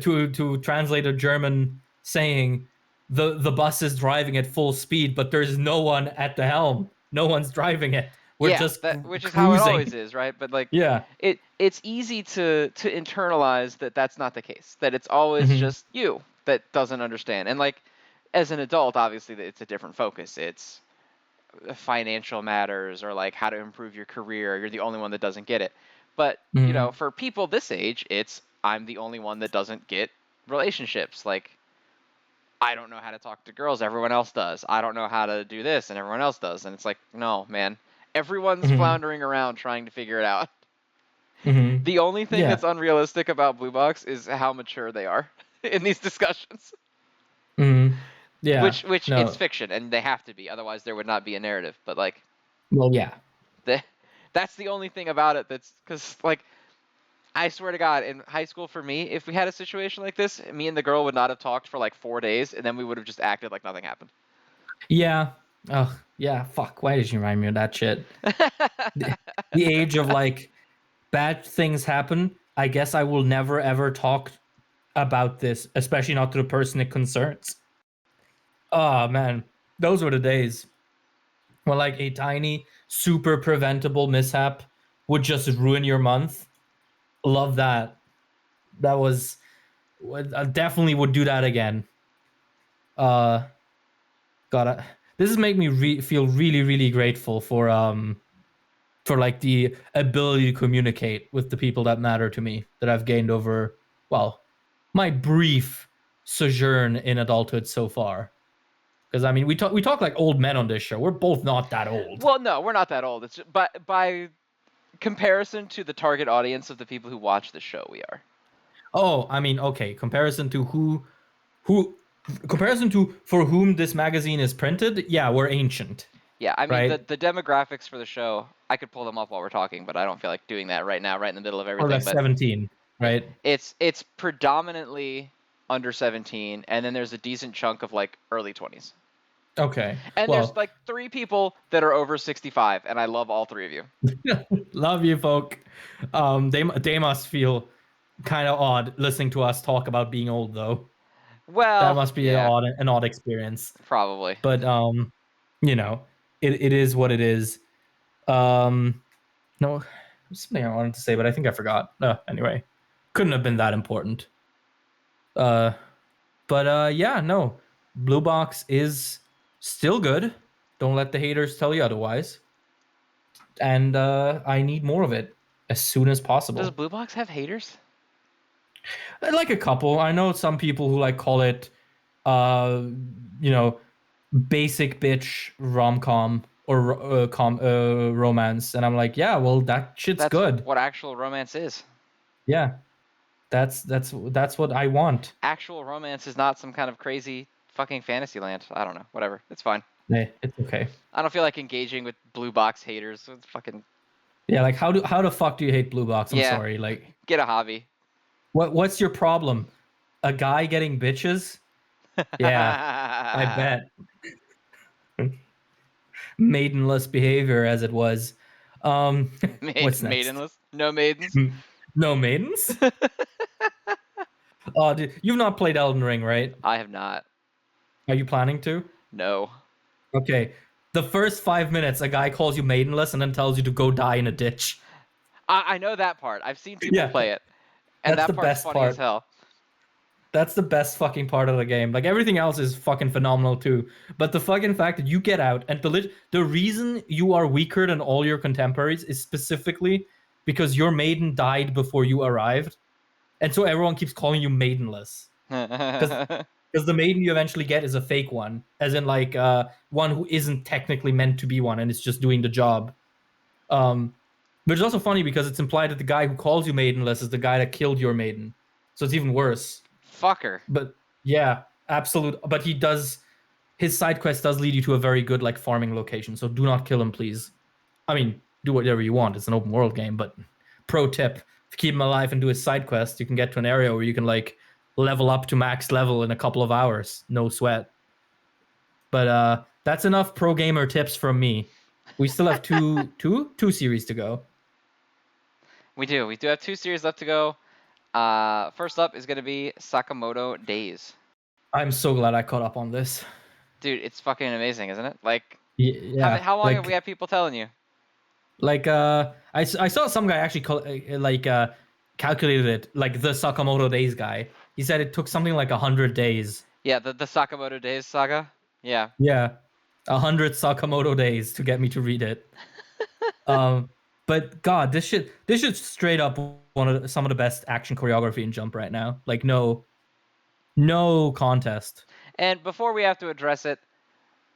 To translate a German saying, the bus is driving at full speed, but there's no one at the helm. No one's driving it. We're Yeah, just that which is how it always cruising. is, right? But like Yeah. it's easy to internalize that that's not the case. That it's always Mm-hmm. just you that doesn't understand. And like as an adult, obviously it's a different focus. It's financial matters or like how to improve your career. You're the only one that doesn't get it. But, Mm-hmm. for people this age, it's I'm the only one that doesn't get relationships. Like I don't know how to talk to girls, everyone else does. I don't know how to do this and everyone else does. And it's like, no, man. Everyone's Mm-hmm. floundering around trying to figure it out. Mm-hmm. The only thing Yeah. that's unrealistic about Blue Box is how mature they are in these discussions. Mm-hmm. Yeah. Which it's No. fiction and they have to be, otherwise there would not be a narrative. But like Well, yeah. the, that's the only thing about it that's because like I swear to God, in high school for me, if we had a situation like this, me and the girl would not have talked for like 4 days, and then we would have just acted like nothing happened. Yeah. Oh, yeah. Fuck. Why did you remind me of that shit? The age of like bad things happen. I guess I will never ever talk about this, especially not to the person it concerns. Oh man, those were the days when like a tiny, super preventable mishap would just ruin your month. Love that. That was I definitely would do that again. Uh, God, this is making me feel really, really grateful for like the ability to communicate with the people that matter to me that I've gained over well my brief sojourn in adulthood so far. Because I mean, we talk like old men on this show. We're both not that old. Well, no, we're not that old. It's just, but by comparison to the target audience of the people who watch the show, we are. Oh, I mean, okay. Who comparison to for whom this magazine is printed? Yeah, we're ancient, Yeah, I mean the right? the demographics for the show, I could pull them up while we're talking, but I don't feel like doing that right now, right in the middle of Or everything. less But 17, yeah, right? it's predominantly under 17, and then there's a decent chunk of like early 20s. Okay. And there's Well, like 3 people that are over 65, and I love all 3 of you. love you, folk. They must feel kind of odd listening to us talk about being old, though. That Well, must be yeah, an odd experience. probably. But you know, it is what it is. Um, no, something I wanted to say, but I think I forgot. Anyway, couldn't have been that important. Uh, but yeah, no, Blue Box is still good. Don't let the haters tell you otherwise. And I need more of it as soon as Does possible. Blue Box have haters? I like a couple. I know some people who like call it, uh, you know, basic bitch rom com or romance, and I'm like, yeah, well, that shit's That's good. what actual romance is. Yeah, that's what I want. Actual romance is not some kind of crazy fucking fantasy land. I don't know. Whatever. It's fine. Hey, it's okay. I don't feel like engaging with Blue Box haters. It's fucking Yeah, like how the fuck do you hate Blue Box? I'm yeah. sorry. Like, Get a hobby. what's your problem? A guy getting bitches? Yeah, I bet. Maidenless behavior as it was. What's next? Maidenless. No maidens. No maidens? Oh, dude, you've not played Elden Ring, right? I have not. Are you planning to? No. Okay. The first 5 minutes, a guy calls you maidenless and then tells you to go die in a ditch. I know that part. I've seen people Yeah, play it, and that's that the part's best funny as part. hell. That's the best fucking part of the game. Like everything else is fucking phenomenal too. But the fucking fact that you get out and the reason you are weaker than all your contemporaries is specifically because your maiden died before you arrived. And so everyone keeps calling you maidenless. Because the maiden you eventually get is a fake one, as in like one who isn't technically meant to be one and is just doing the job. Which is also funny because it's implied that the guy who calls you maidenless is the guy that killed your maiden. So it's even worse. Fucker. But yeah, absolute. But his side quest does lead you to a very good like farming location. So do not kill him, please. I mean, do whatever you want. It's an open world game, but pro tip: to keep him alive and do his side quest, you can get to an area where you can like level up to max level in a couple of hours, no sweat. But that's enough pro gamer tips from me. We still have two series to go. We do. We do have 2 series left to go. First up is gonna be Sakamoto Days. I'm so glad I caught up on this. Dude, it's fucking amazing, isn't it? Like, Yeah, how long have we had people telling you? like I saw some guy actually calculated it, like the Sakamoto Days guy. He said it took something like 100 days. Yeah, the Sakamoto Days saga. Yeah. Yeah, 100 Sakamoto days to get me to read it. But God, this should straight up some of the best action choreography in Jump right now. Like no contest. And before we have to address it,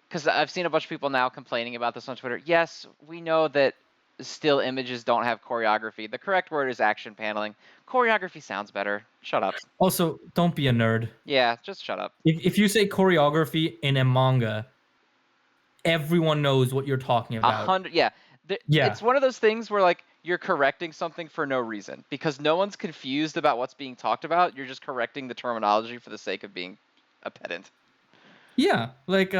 because I've seen a bunch of people now complaining about this on Twitter. Yes, we know that still images don't have choreography. The correct word is action paneling. Choreography sounds better. Shut up. Also, don't be a nerd. Yeah, just shut up. If you say choreography in a manga, everyone knows what you're talking about. 100. Yeah. Yeah. It's one of those things where like you're correcting something for no reason because no one's confused about what's being talked about. You're just correcting the terminology for the sake of being a pedant. Yeah, like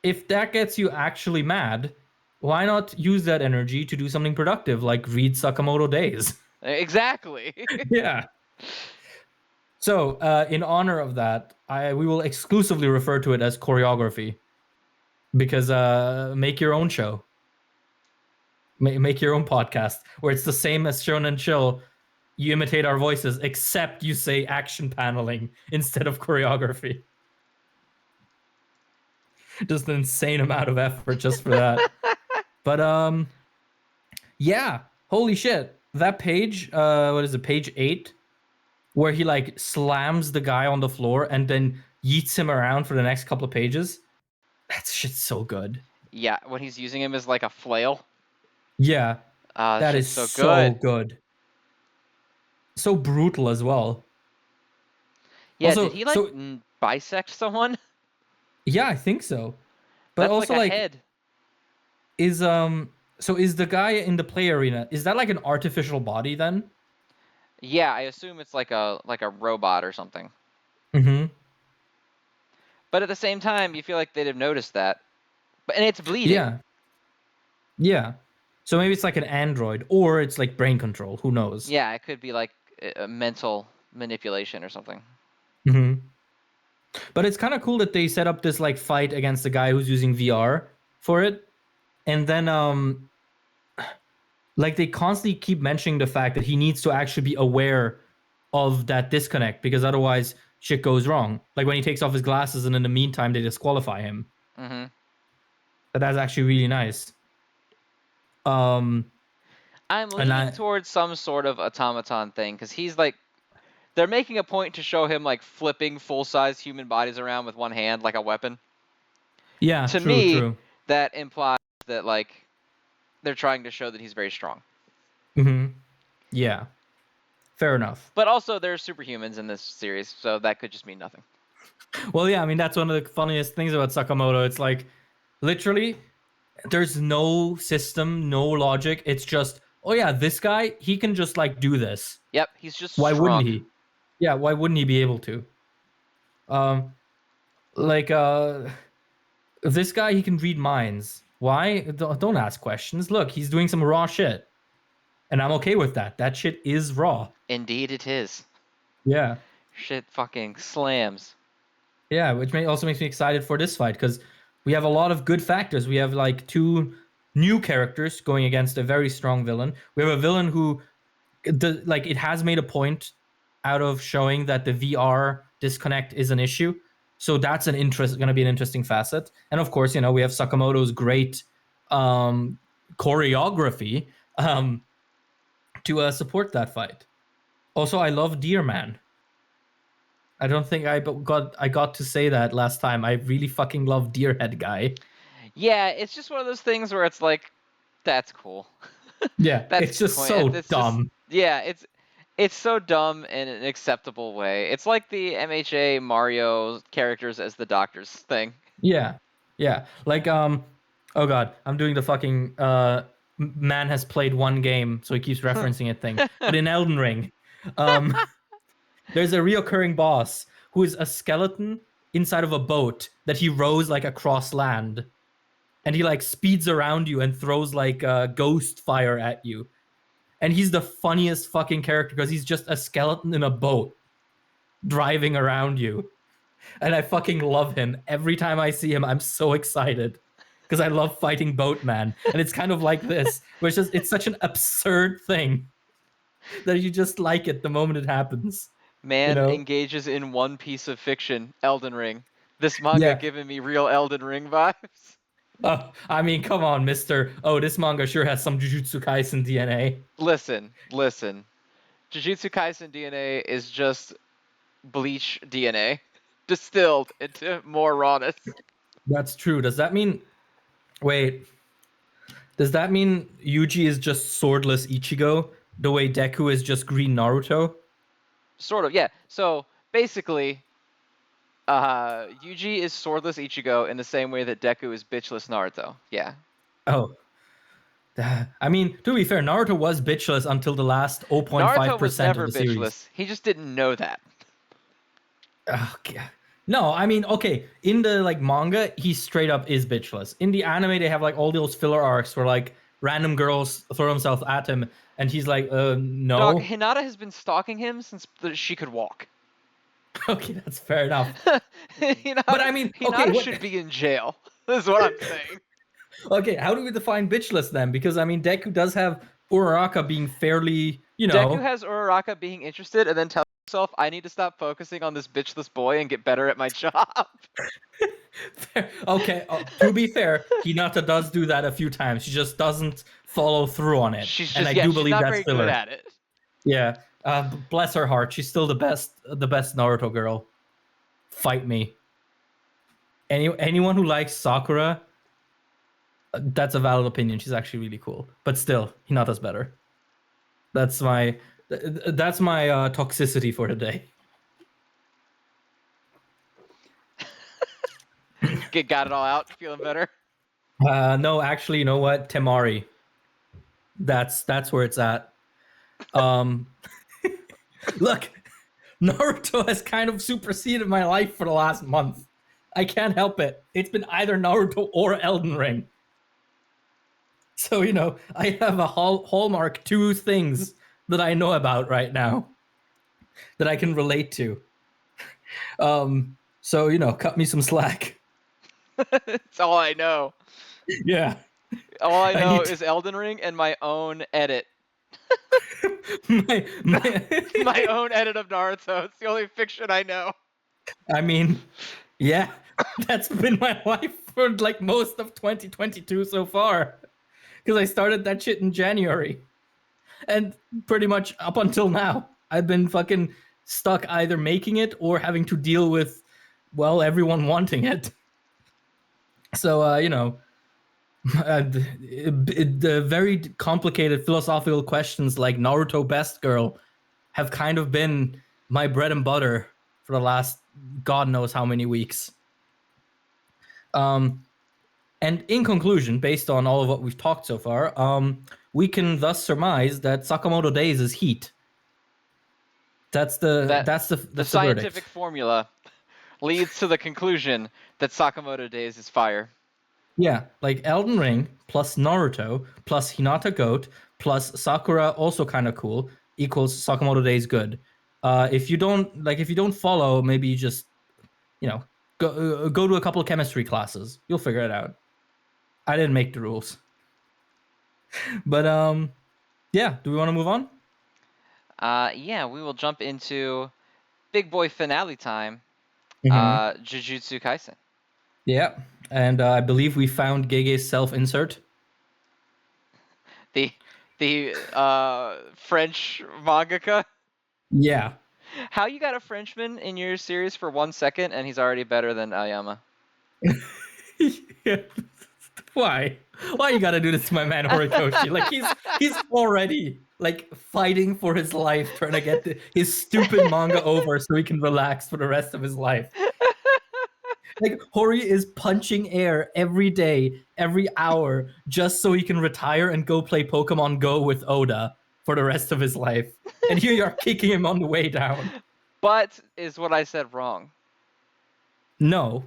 if that gets you actually mad, why not use that energy to do something productive, like read Sakamoto Days? Exactly. Yeah. So, in honor of that, we will exclusively refer to it as choreography, because make your own show, make your own podcast where it's the same as Shonen Chill. You imitate our voices, except you say action paneling instead of choreography. Just an insane amount of effort just for that. But yeah, holy shit. That page, what is it, page 8, where he like slams the guy on the floor and then yeets him around for the next couple of pages. That shit's so good. Yeah, when he's using him as like a flail. Yeah, That that shit's is so so good. good. So brutal as well. Yeah, Also, did he like bisect someone? yeah, I think so. But That's also like a like head. is the guy in the play arena, is that like an artificial body then? Yeah, I assume it's like a robot or something. Mm-hmm. But at the same time, you feel like they'd have noticed that. And it's bleeding. Yeah. Yeah. So maybe it's like an android, or it's like brain control. Who knows? Yeah, it could be like a mental manipulation or something. Hmm. But it's kind of cool that they set up this like fight against the guy who's using VR for it, and then like they constantly keep mentioning the fact that he needs to actually be aware of that disconnect, because otherwise shit goes wrong. Like when he takes off his glasses and in the meantime they disqualify him. Mm-hmm. But that's actually really nice. I'm leaning towards some sort of automaton thing, because he's like, they're making a point to show him like flipping full-size human bodies around with one hand like a weapon. Yeah, To true, me, true. that implies that like they're trying to show that he's very strong. Mm-hmm. Yeah. Fair enough. But also, there's superhumans in this series, so that could just mean nothing. Well, yeah, I mean, that's one of the funniest things about Sakamoto. It's like, literally, there's no system, no logic. It's just, oh yeah, this guy, he can just like do this. Yep, he's just Why strong. wouldn't he? Yeah, why wouldn't he be able to? Like, this guy, he can read minds. Why? Don't ask questions. Look, he's doing some raw shit. And I'm okay with that. That shit is raw. Indeed it is. Yeah. Shit fucking slams. Yeah, which also makes me excited for this fight, because we have a lot of good factors. We have like two new characters going against a very strong villain. We have a villain who, it has made a point out of showing that the VR disconnect is an issue. So that's going to be an interesting facet. And of course, we have Sakamoto's great choreography to support that fight. Also, I love Deer Man. I don't think I got to say that last time. I really fucking love Deerhead guy. Yeah, it's just one of those things where it's like, that's cool. Yeah, That's it's just so dumb. It's so dumb in an acceptable way. It's like the MHA Mario characters as the doctors thing. Yeah, yeah. Like oh god, I'm doing the fucking man has played one game, so he keeps referencing it thing. But in Elden Ring, there's a reoccurring boss who is a skeleton inside of a boat that he rows like across land, and he like speeds around you and throws like ghost fire at you. And he's the funniest fucking character because he's just a skeleton in a boat driving around you. And I fucking love him. Every time I see him, I'm so excited because I love fighting Boatman. And it's kind of like this, where it's such an absurd thing that you just like it the moment it happens. Man engages in one piece of fiction, Elden Ring. This manga giving me real Elden Ring vibes. I mean, come on, mister. Oh, this manga sure has some Jujutsu Kaisen DNA. Listen. Jujutsu Kaisen DNA is just Bleach DNA distilled into more rawness. That's true. Does that mean... Wait. Does that mean Yuji is just swordless Ichigo, the way Deku is just green Naruto? Sort of, yeah. So, basically... Yuji is swordless Ichigo in the same way that Deku is bitchless Naruto. Yeah. Oh. I mean, to be fair, Naruto was bitchless until the last 0.5% Naruto was never of the bitchless. series. He just didn't know that. Okay. No, I mean, okay, in the like manga, he straight up is bitchless. In the anime, they have like all those filler arcs where like random girls throw themselves at him, and he's like, no. Dog, Hinata has been stalking him since she could walk. Okay, that's fair enough. Hinata, but I mean, Hinata should be in jail. That's what I'm saying. Okay, how do we define bitchless then? Because I mean, Deku does have Uraraka being fairly, Deku has Uraraka being interested and then telling himself, I need to stop focusing on this bitchless boy and get better at my job. Okay, to be fair, Hinata does do that a few times. She just doesn't follow through on it. And I do believe that's filler. Good at it. Yeah, bless her heart. She's still the best Naruto girl. Fight me. Anyone who likes Sakura, that's a valid opinion. She's actually really cool. But still, Hinata's better. That's my toxicity for today. Got it all out? Feeling better? No, actually, you know what? Temari. That's where it's at. Look, Naruto has kind of superseded my life for the last month. I can't help it. It's been either Naruto or Elden Ring. So, I have a hallmark two things that I know about right now that I can relate to. So, cut me some slack. It's all I know. Yeah. All I I know need is Elden Ring and my own edit. my My own edit of Naruto. It's the only fiction I know. I mean, yeah, that's been my life for like most of 2022 so far. Because I started that shit in January. And pretty much up until now, I've been fucking stuck either making it or having to deal with, well, everyone wanting it. So, the very complicated philosophical questions like Naruto Best Girl have kind of been my bread and butter for the last God knows how many weeks. And in conclusion, based on all of what we've talked so far, we can thus surmise that Sakamoto Days is heat. That's the The verdict. scientific formula leads to the conclusion that Sakamoto Days is fire. Yeah, like Elden Ring plus Naruto plus Hinata Goat plus Sakura also kind of cool equals Sakamoto Days good. If you don't follow, maybe you just go to a couple of chemistry classes. You'll figure it out. I didn't make the rules. But yeah, do we want to move on? Yeah, we will jump into big boy finale time. Jujutsu Kaisen. Yeah, and I believe we found Gege's self-insert. The French mangaka. Yeah. How you got a Frenchman in your series for 1 second and he's already better than Aoyama? Why? Why you gotta do this to my man Horikoshi? Like he's already like fighting for his life, trying to get his stupid manga over so he can relax for the rest of his life. Like Hori is punching air every day, every hour, just so he can retire and go play Pokemon Go with Oda for the rest of his life. And here you are kicking him on the way down. But is what I said wrong? No,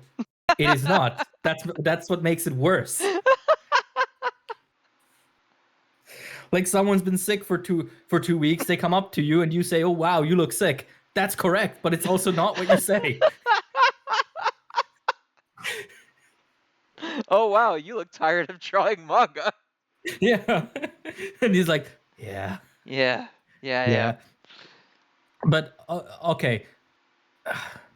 it is not. That's what makes it worse. Like someone's been sick for 2 weeks, they come up to you and you say, "Oh wow, you look sick." That's correct, but it's also not what you say. Oh wow, you look tired of drawing manga. Yeah. And he's like, yeah. Yeah. But okay,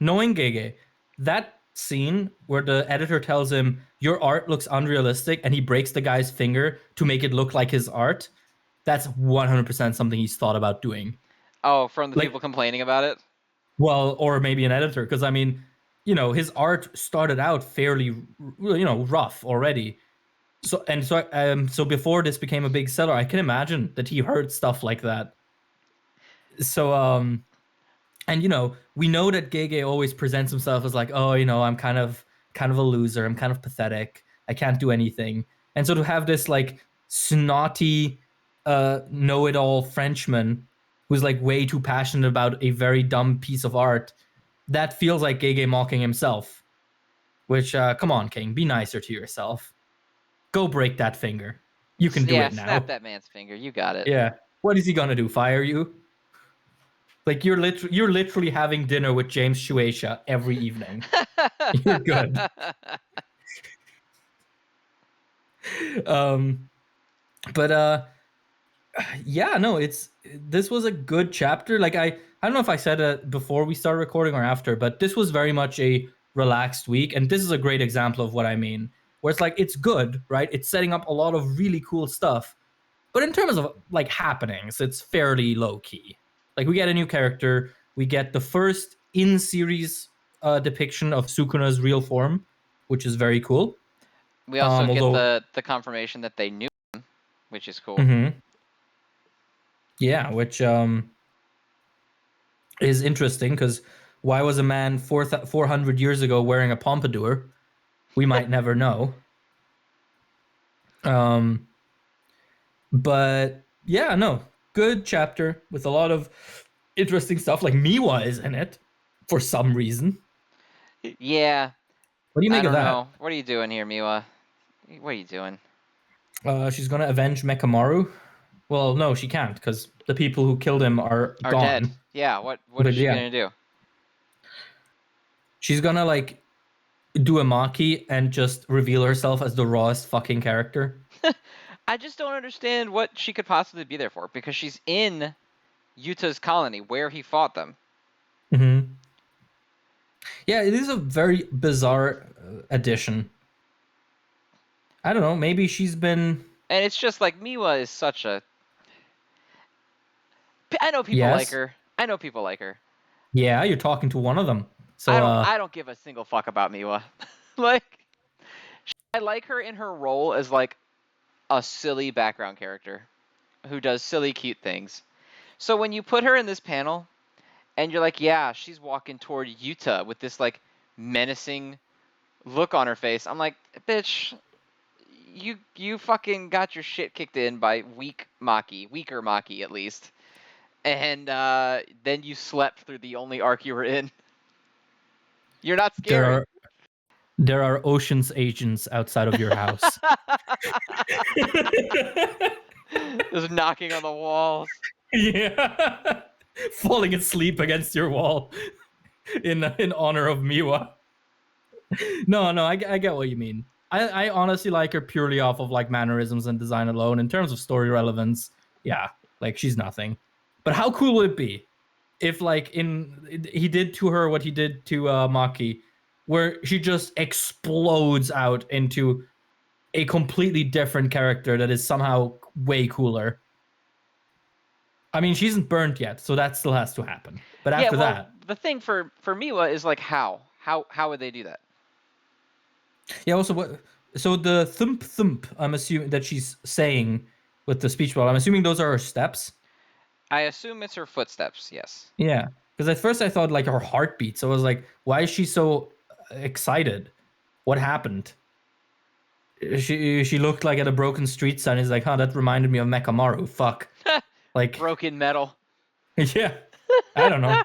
knowing Gege, that scene where the editor tells him your art looks unrealistic and he breaks the guy's finger to make it look like his art, that's 100% something he's thought about doing. Oh, from the people complaining about it? Well, or maybe an editor, because I mean, his art started out fairly, rough already. So before this became a big seller, I can imagine that he heard stuff like that. So and we know that Gege always presents himself as like, oh, I'm kind of a loser, I'm kind of pathetic, I can't do anything. And so to have this like snotty know-it-all Frenchman who's like way too passionate about a very dumb piece of art, that feels like Gege mocking himself. Which come on, King, be nicer to yourself. Go break that finger. You can do it now. Snap that man's finger. You got it. Yeah. What is he gonna do? Fire you? Like you're literally having dinner with James Shueisha every evening. You're good. But yeah, no, this was a good chapter. Like I don't know if I said it before we started recording or after, but this was very much a relaxed week, and this is a great example of what I mean. Where it's like it's good, right? It's setting up a lot of really cool stuff, but in terms of like happenings, it's fairly low key. Like we get a new character, we get the first in-series depiction of Sukuna's real form, which is very cool. We also get the confirmation that they knew him, which is cool. Yeah, which is interesting because why was a man 400 years ago wearing a pompadour? We might never know. But yeah, no, good chapter with a lot of interesting stuff. Like Miwa is in it for some reason. Yeah, What do you I make of don't that? know. What are you doing here, Miwa? What are you doing? She's gonna avenge Mekamaru. Well, no, she can't because the people who killed him are Are dead. gone. Yeah. What is But she yeah, gonna do? she's gonna like do a Maki and just reveal herself as the rawest fucking character. I just don't understand what she could possibly be there for because she's in Yuta's colony where he fought them. Mm-hmm. Yeah, it is a very bizarre addition. I don't know. Maybe she's been. And it's just like Miwa is such a. I know people like Yes. her. I know people like her. Yeah, you're talking to one of them. I So, don't. I don't give a single fuck about Miwa. Like, I like her in her role as like a silly background character who does silly, cute things. So when you put her in this panel and you're like, yeah, she's walking toward Yuta with this like menacing look on her face, I'm like, bitch, you fucking got your shit kicked in by weaker Maki at least, and then you slept through the only arc you were in. You're not there scary. are there are Ocean's agents outside of your house. Just knocking on the walls. Yeah. Falling asleep against your wall in honor of Miwa. No, I get what you mean. I honestly like her purely off of like mannerisms and design alone. In terms of story relevance, yeah, like she's nothing. But how cool would it be if like he did to her what he did to Maki, where she just explodes out into a completely different character that is somehow way cooler. I mean, she isn't burnt yet, so that still has to happen. But Yeah, after well, that, the thing for Miwa is like how would they do that? yeah. Also, what? So the thump thump, I'm assuming that she's saying with the speech bubble. I'm assuming those are her steps. I assume it's her footsteps. Yes. Yeah, because at first I thought like her heartbeat. So I was like, why is she so excited? What happened? She looked like at a broken street sign. Is like, huh, that reminded me of Mekamaru. Fuck. Like, Broken metal. yeah, I don't know.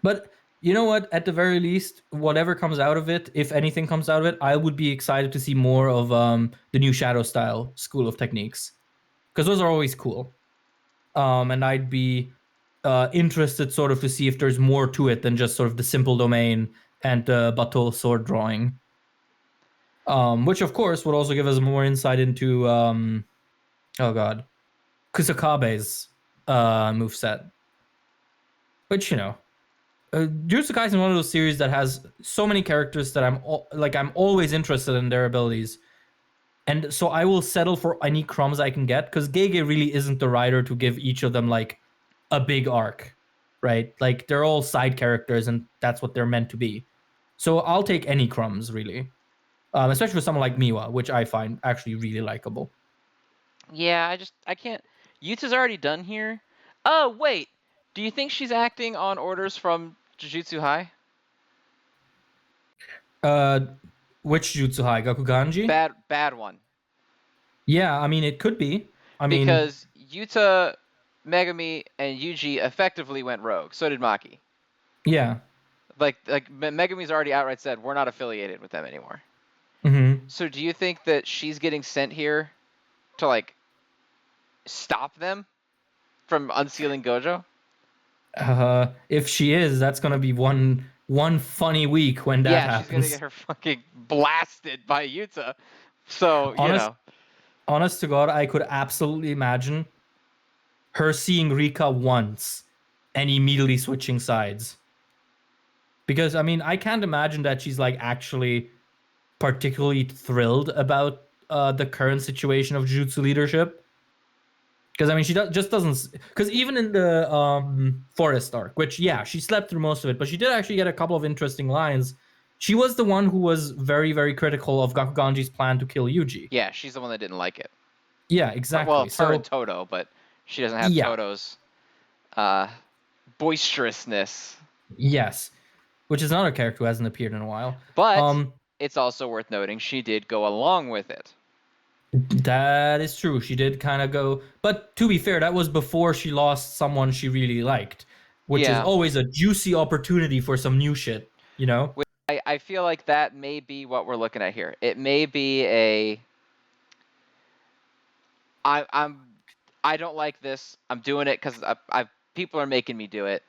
But you know what? At the very least, whatever comes out of it, if anything comes out of it, I would be excited to see more of the new Shadow style school of techniques, because those are always cool. And I'd be interested sort of to see if there's more to it than just sort of the simple domain and bateau sword drawing. Which of course would also give us more insight into oh god, Kusakabe's moveset. Which, you know, Jujutsu Kaisen is one of those series that has so many characters that I'm always interested in their abilities, and so I will settle for any crumbs I can get because Gege really isn't the writer to give each of them like a big arc, right? Like they're all side characters, and that's what they're meant to be. So I'll take any crumbs really, especially for someone like Miwa, which I find actually really likable. Yeah, I can't. Yuta's already done here. Oh wait, do you think she's acting on orders from Jujutsu High? Uh, which Jutsu High, Gakuganji? Bad one. Yeah, I mean it could be. I mean, Because Yuta, Megami, and Yuji effectively went rogue. So did Maki. yeah. Like Megami's already outright said we're not affiliated with them anymore. Mm-hmm. So do you think that she's getting sent here to like stop them from unsealing Gojo? If she is, that's gonna be one funny week when that Yeah, she's gonna happens. get her fucking blasted by Yuta. So Honest, honest to God, I could absolutely imagine her seeing Rika once and immediately switching sides. Because I mean, I can't imagine that she's like actually particularly thrilled about the current situation of Jujutsu leadership. Because I mean, just doesn't. Because even in the forest arc, which yeah, she slept through most of it, but she did actually get a couple of interesting lines. She was the one who was very, very critical of Gakuganji's plan to kill Yuji. yeah, she's the one that didn't like it. Yeah, Well, exactly. it's her So and Toto, but she doesn't have yeah, Toto's boisterousness. yes, which is another character who hasn't appeared in a while. But it's also worth noting she did go along with it. That is true. She did kind of go, but to be fair, that was before she lost someone she really liked, which is Yeah. always a juicy opportunity for some new shit, you know? I I feel like that may be what we're looking at here. It may be a I don't like this. I'm doing it because people are making me do it,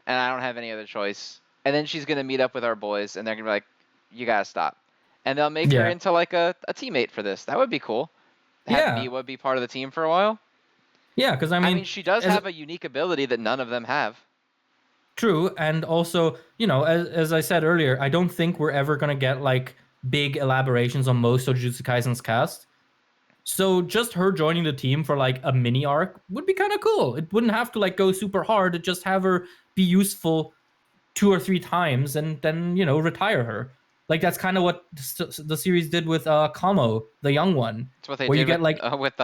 and I don't have any other choice. And then she's gonna meet up with our boys, and they're gonna be like, "You gotta stop," and they'll make her Yeah. into like a teammate for this. That would be cool. Have Yeah. Miwa be part of the team for a while. Yeah, because I I mean, mean, she does as have a unique ability that none of them have. true, and also, as I said earlier, I don't think we're ever gonna get like big elaborations on most of Jujutsu Kaisen's cast. So just her joining the team for like a mini arc would be kind of cool. It wouldn't have to like go super hard. Just have her be useful 2 or 3 times and then retire her. Like that's kind of what the series did with Kamo, the young one, That's what they where you did get like with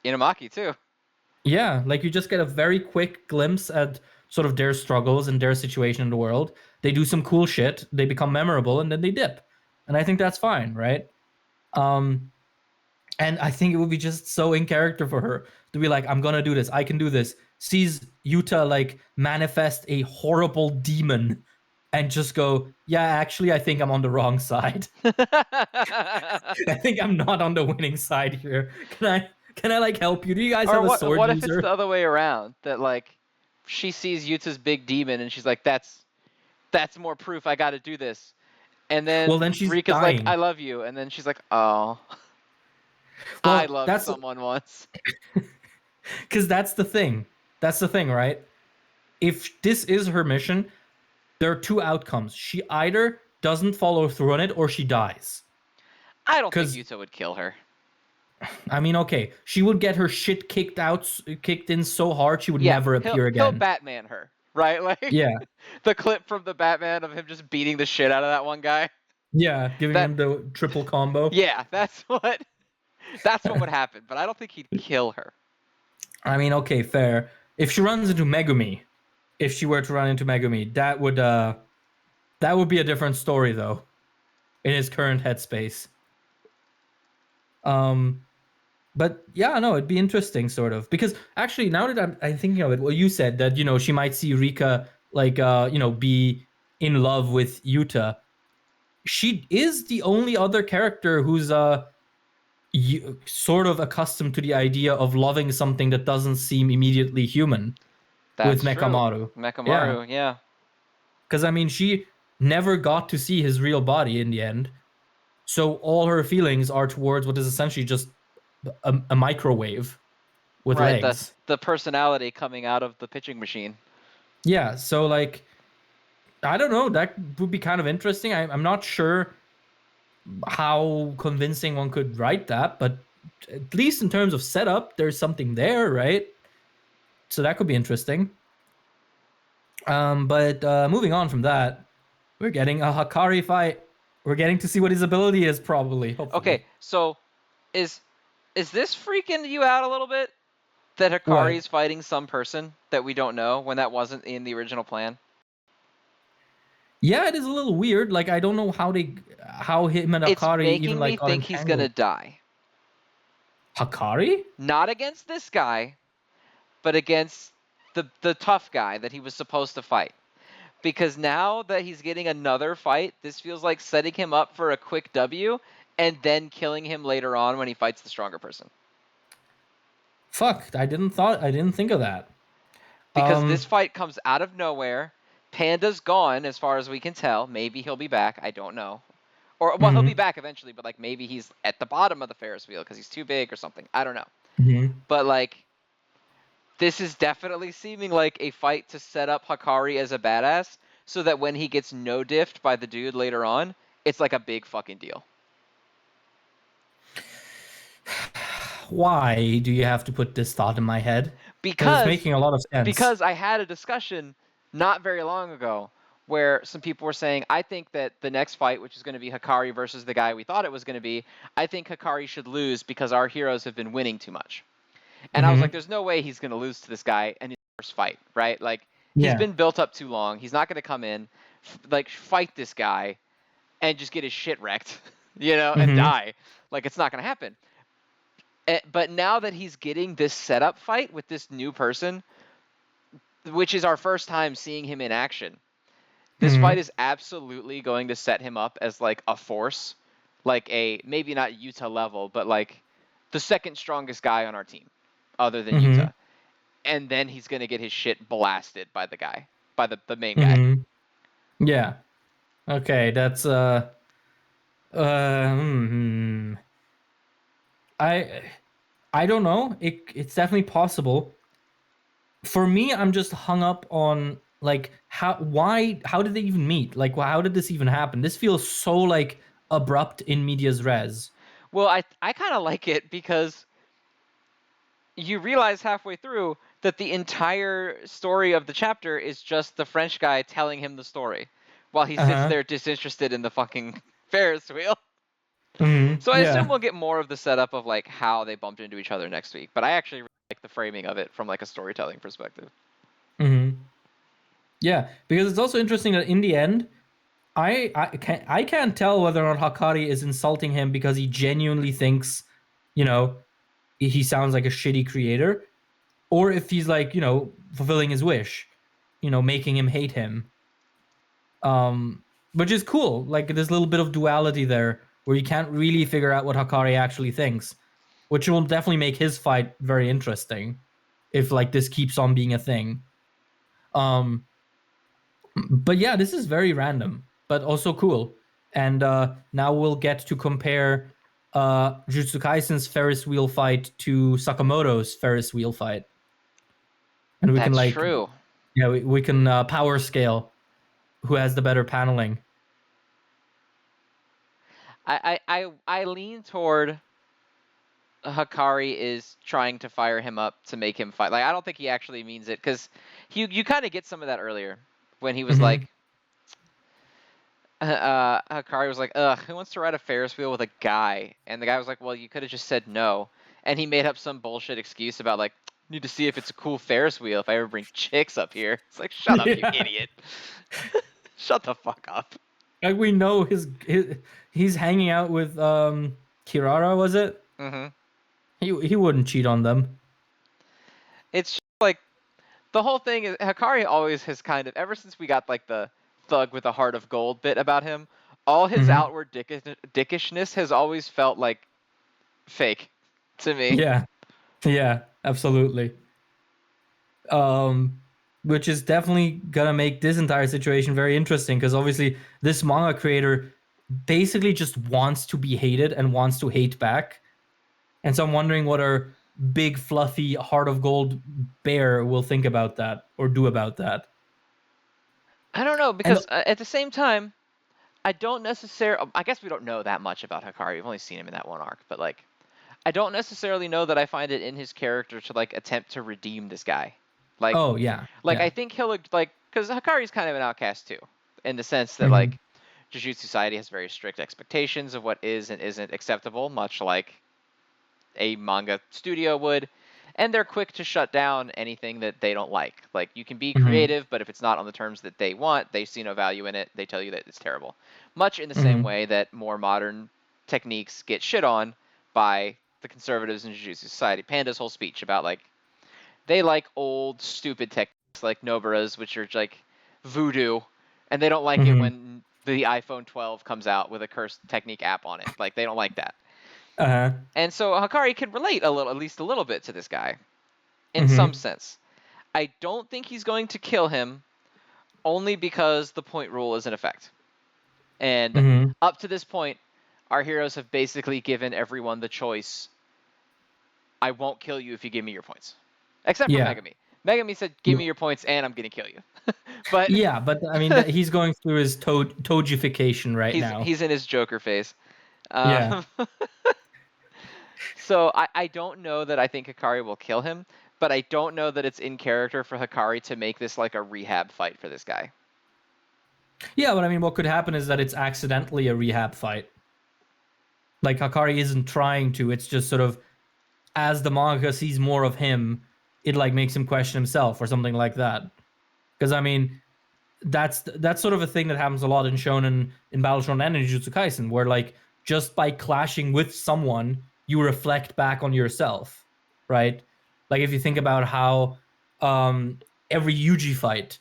Inumaki too. yeah, like you just get a very quick glimpse at sort of their struggles and their situation in the world. They do some cool shit, they become memorable, and then they dip. And I think that's fine, right? Um, and I think it would be just so in character for her to be like, I'm gonna do this, I can do this. Sees Yuta like manifest a horrible demon and just go, yeah, actually, I think I'm on the wrong side. I think I'm not on the winning side here. Can I like help you? Do you guys Or have a sword what if it's user? the other way around? That like she sees Yuta's big demon and she's like, that's more proof I got to do this. And Well, then then she's Rika's like, I dying. love you. And then she's like, oh, I Well, loved that's someone once. because that's the thing. That's the thing, right? If this is her mission, there are two outcomes. She either doesn't follow through on it or she dies. I don't think Because Yuta would kill her. I mean, okay, she would get her shit kicked in so hard she would Yeah, never appear he'll again. Batman her, right? Like Yeah, the clip from the Batman of him just beating the shit out of that one guy. yeah, giving That him the triple combo. yeah, that's what would happen. But I don't think he'd kill her. I mean, okay, fair. If she runs into Megumi, if she were to run into Megumi, that would be a different story though, in his current headspace. Um, but yeah, no, it'd be interesting, sort of, because actually, now that I'm thinking of it, well, you said that she might see Rika like be in love with Yuta. She is the only other character who's sort of accustomed to the idea of loving something that doesn't seem immediately human with That's true. Mekamaru. Yeah, Mekamaru, yeah. because I mean, she never got to see his real body in the end, so all her feelings are towards what is essentially just a microwave with Right, legs. the personality coming out of the pitching machine. Yeah, so like I don't know, that would be kind of interesting. I'm not sure how convincing one could write that, but at least in terms of setup, there's something there, right? So that could be interesting. But moving on from that, we're getting a Hakari fight. We're getting to see what his ability is, probably, Okay, hopefully. so is this freaking you out a little bit? That What? Hikari's fighting some person that we don't know when that wasn't in the original plan? Yeah, it is a little weird. Like I don't know how him and It's Hakari even making me like got think he's gonna entangled. die. Hakari? Not against this guy, but against the tough guy that he was supposed to fight. Because now that he's getting another fight, this feels like setting him up for a quick W and then killing him later on when he fights the stronger person. Fuck, I didn't think of that. Because this fight comes out of nowhere. Panda's gone as far as we can tell. Maybe he'll be back. I don't know. Or, well, he'll be Mhm, back eventually, but, like, maybe he's at the bottom of the Ferris wheel because he's too big or something. I don't know. mhm. But, like, this is definitely seeming like a fight to set up Hakari as a badass so that when he gets no-diffed by the dude later on, it's like a big fucking deal. Why do you have to put this thought in my head? Because it's Because making a lot of sense. I had a discussion not very long ago where some people were saying, I think that the next fight, which is going to be Hakari versus the guy we thought it was going to be, I think Hakari should lose because our heroes have been winning too much. And I was like, Hmm. there's no way he's going to lose to this guy in his first fight, right? Like, he's Yeah. been built up too long. He's not going to come in, like, fight this guy and just get his shit wrecked, and Hmm. die. Like, it's not going to happen. But now that he's getting this setup fight with this new person, which is our first time seeing him in action, This fight is absolutely going to set him up as like a force, like a maybe not Yuta level, but like the second strongest guy on our team, other than Yuta. And then he's gonna get his shit blasted by the main guy. Yeah. Okay, that's hmm. I don't know. It's definitely possible. For me, I'm just hung up on like how did they even meet? Like how did this even happen? This feels so like abrupt in medias res. Well, I kind of like it because you realize halfway through that the entire story of the chapter is just the French guy telling him the story while he sits Uh-huh. there disinterested in the fucking Ferris wheel. So I assume Yeah. we'll get more of the setup of like how they bumped into each other next week. But I actually really like the framing of it from like a storytelling perspective. Yeah, because it's also interesting that in the end, I can't tell whether or not Hakari is insulting him because he genuinely thinks, you know, he sounds like a shitty creator, or if he's like, fulfilling his wish, making him hate him. Which is cool. Like there's a little bit of duality there where you can't really figure out what Hakari actually thinks, which will definitely make his fight very interesting if like this keeps on being a thing. Um, but yeah, this is very random, but also cool. And now we'll get to compare Jujutsu Kaisen's Ferris wheel fight to Sakamoto's Ferris wheel fight, and we can That's like, true. yeah, we can power scale who has the better paneling. I lean toward Hakari is trying to fire him up to make him fight. Like I don't think he actually means it because you kind of get some of that earlier when he was like, Hakari was like, ugh, who wants to ride a Ferris wheel with a guy? And the guy was like, well, you could have just said no. And he made up some bullshit excuse about like, need to see if it's a cool Ferris wheel if I ever bring chicks up here. It's like, shut up, you Yeah. idiot. Shut the fuck up. Like we know he's hanging out with Kirara, was it? Mm-hmm. He wouldn't cheat on them. It's just like the whole thing is Hakari always has kind of ever since we got like the thug with a heart of gold bit about him, all his outward dickishness has always felt like fake to me. Yeah. Yeah, absolutely. Which is definitely gonna make this entire situation very interesting because obviously this manga creator basically just wants to be hated and wants to hate back. And so I'm wondering what our big fluffy heart of gold bear will think about that or do about that. I don't know And because at the same time, I don't necessarily. I guess we don't know that much about Hakari. We've only seen him in that one arc, but like, I don't necessarily know that I find it in his character to like attempt to redeem this guy. Like, oh yeah, like yeah. I think he'll like because Hakari's kind of an outcast too, in the sense that like Jujutsu Society has very strict expectations of what is and isn't acceptable, much like a manga studio would, and they're quick to shut down anything that they don't like. Like you can be creative, but if it's not on the terms that they want, they see no value in it. They tell you that it's terrible. Much in the same way that more modern techniques get shit on by the conservatives in Jujutsu Society. Panda's whole speech about like they like old stupid techniques like Nobara's, which are like voodoo, and they don't like it when the iPhone 12 comes out with a cursed technique app on it. Like they don't like that. And so Hakari can relate a little, at least a little bit, to this guy, in some sense. I don't think he's going to kill him, only because the point rule is in effect. And up to this point, our heroes have basically given everyone the choice. I won't kill you if you give me your points, except for Yeah. Megami. Megami said, "Give me your points, and I'm gonna kill you." But yeah, but I mean, he's going through his tojification right now. he's in his Joker phase. Yeah. So I don't know that I think Hikari will kill him, but I don't know that it's in character for Hikari to make this like a rehab fight for this guy. Yeah, but I mean, what could happen is that it's accidentally a rehab fight. Like Hakari isn't trying to. It's just sort of as the manga sees more of him, it like makes him question himself or something like that. Because I mean, that's sort of a thing that happens a lot in Shonen, in Battle Shonen and in Jujutsu Kaisen, where like just by clashing with someone, you reflect back on yourself, right? Like if you think about how every Yuji fight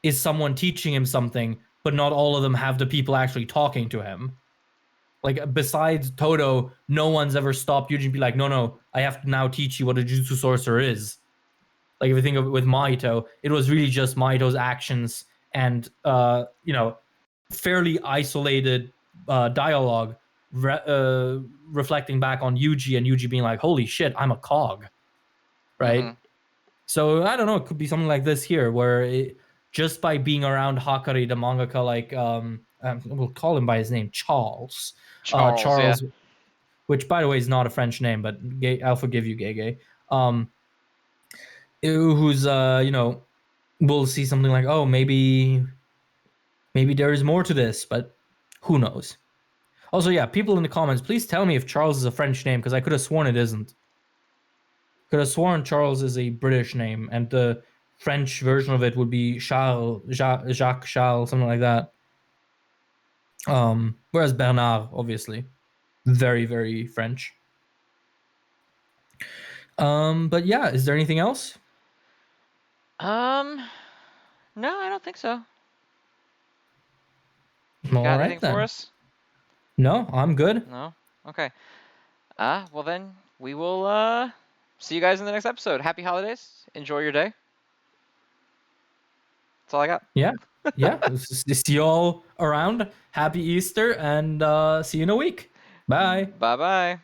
is someone teaching him something but not all of them have the people actually talking to him. Like, besides Todo, no one's ever stopped Yuji and be like, no, I have to now teach you what a Jutsu Sorcerer is. Like, if you think of it with Mahito, it was really just Mahito's actions and, fairly isolated dialogue reflecting back on Yuji, and Yuji being like, holy shit, I'm a cog, right? Mhm. So, I don't know, it could be something like this here, where just by being around Hakari, the mangaka, like, we'll call him by his name, Charles. Charles, yeah. Charles, which, by the way, is not a French name, but I'll forgive you, Gege. Who's, we'll see something like, oh, maybe there is more to this, but who knows? Also, yeah, people in the comments, please tell me if Charles is a French name, because I could have sworn it isn't. Could have sworn Charles is a British name, and the French version of it would be Charles, Jacques Charles, something like that. Whereas Bernard, obviously, very, very French. But yeah, is there anything else? No, I don't think so. All Got right anything for then. us? No, I'm good. No? Okay. Well then, we will see you guys in the next episode. Happy holidays. Enjoy your day. That's all I got. Yeah. See you all around. Happy Easter, and see you in a week. Bye. Bye-bye.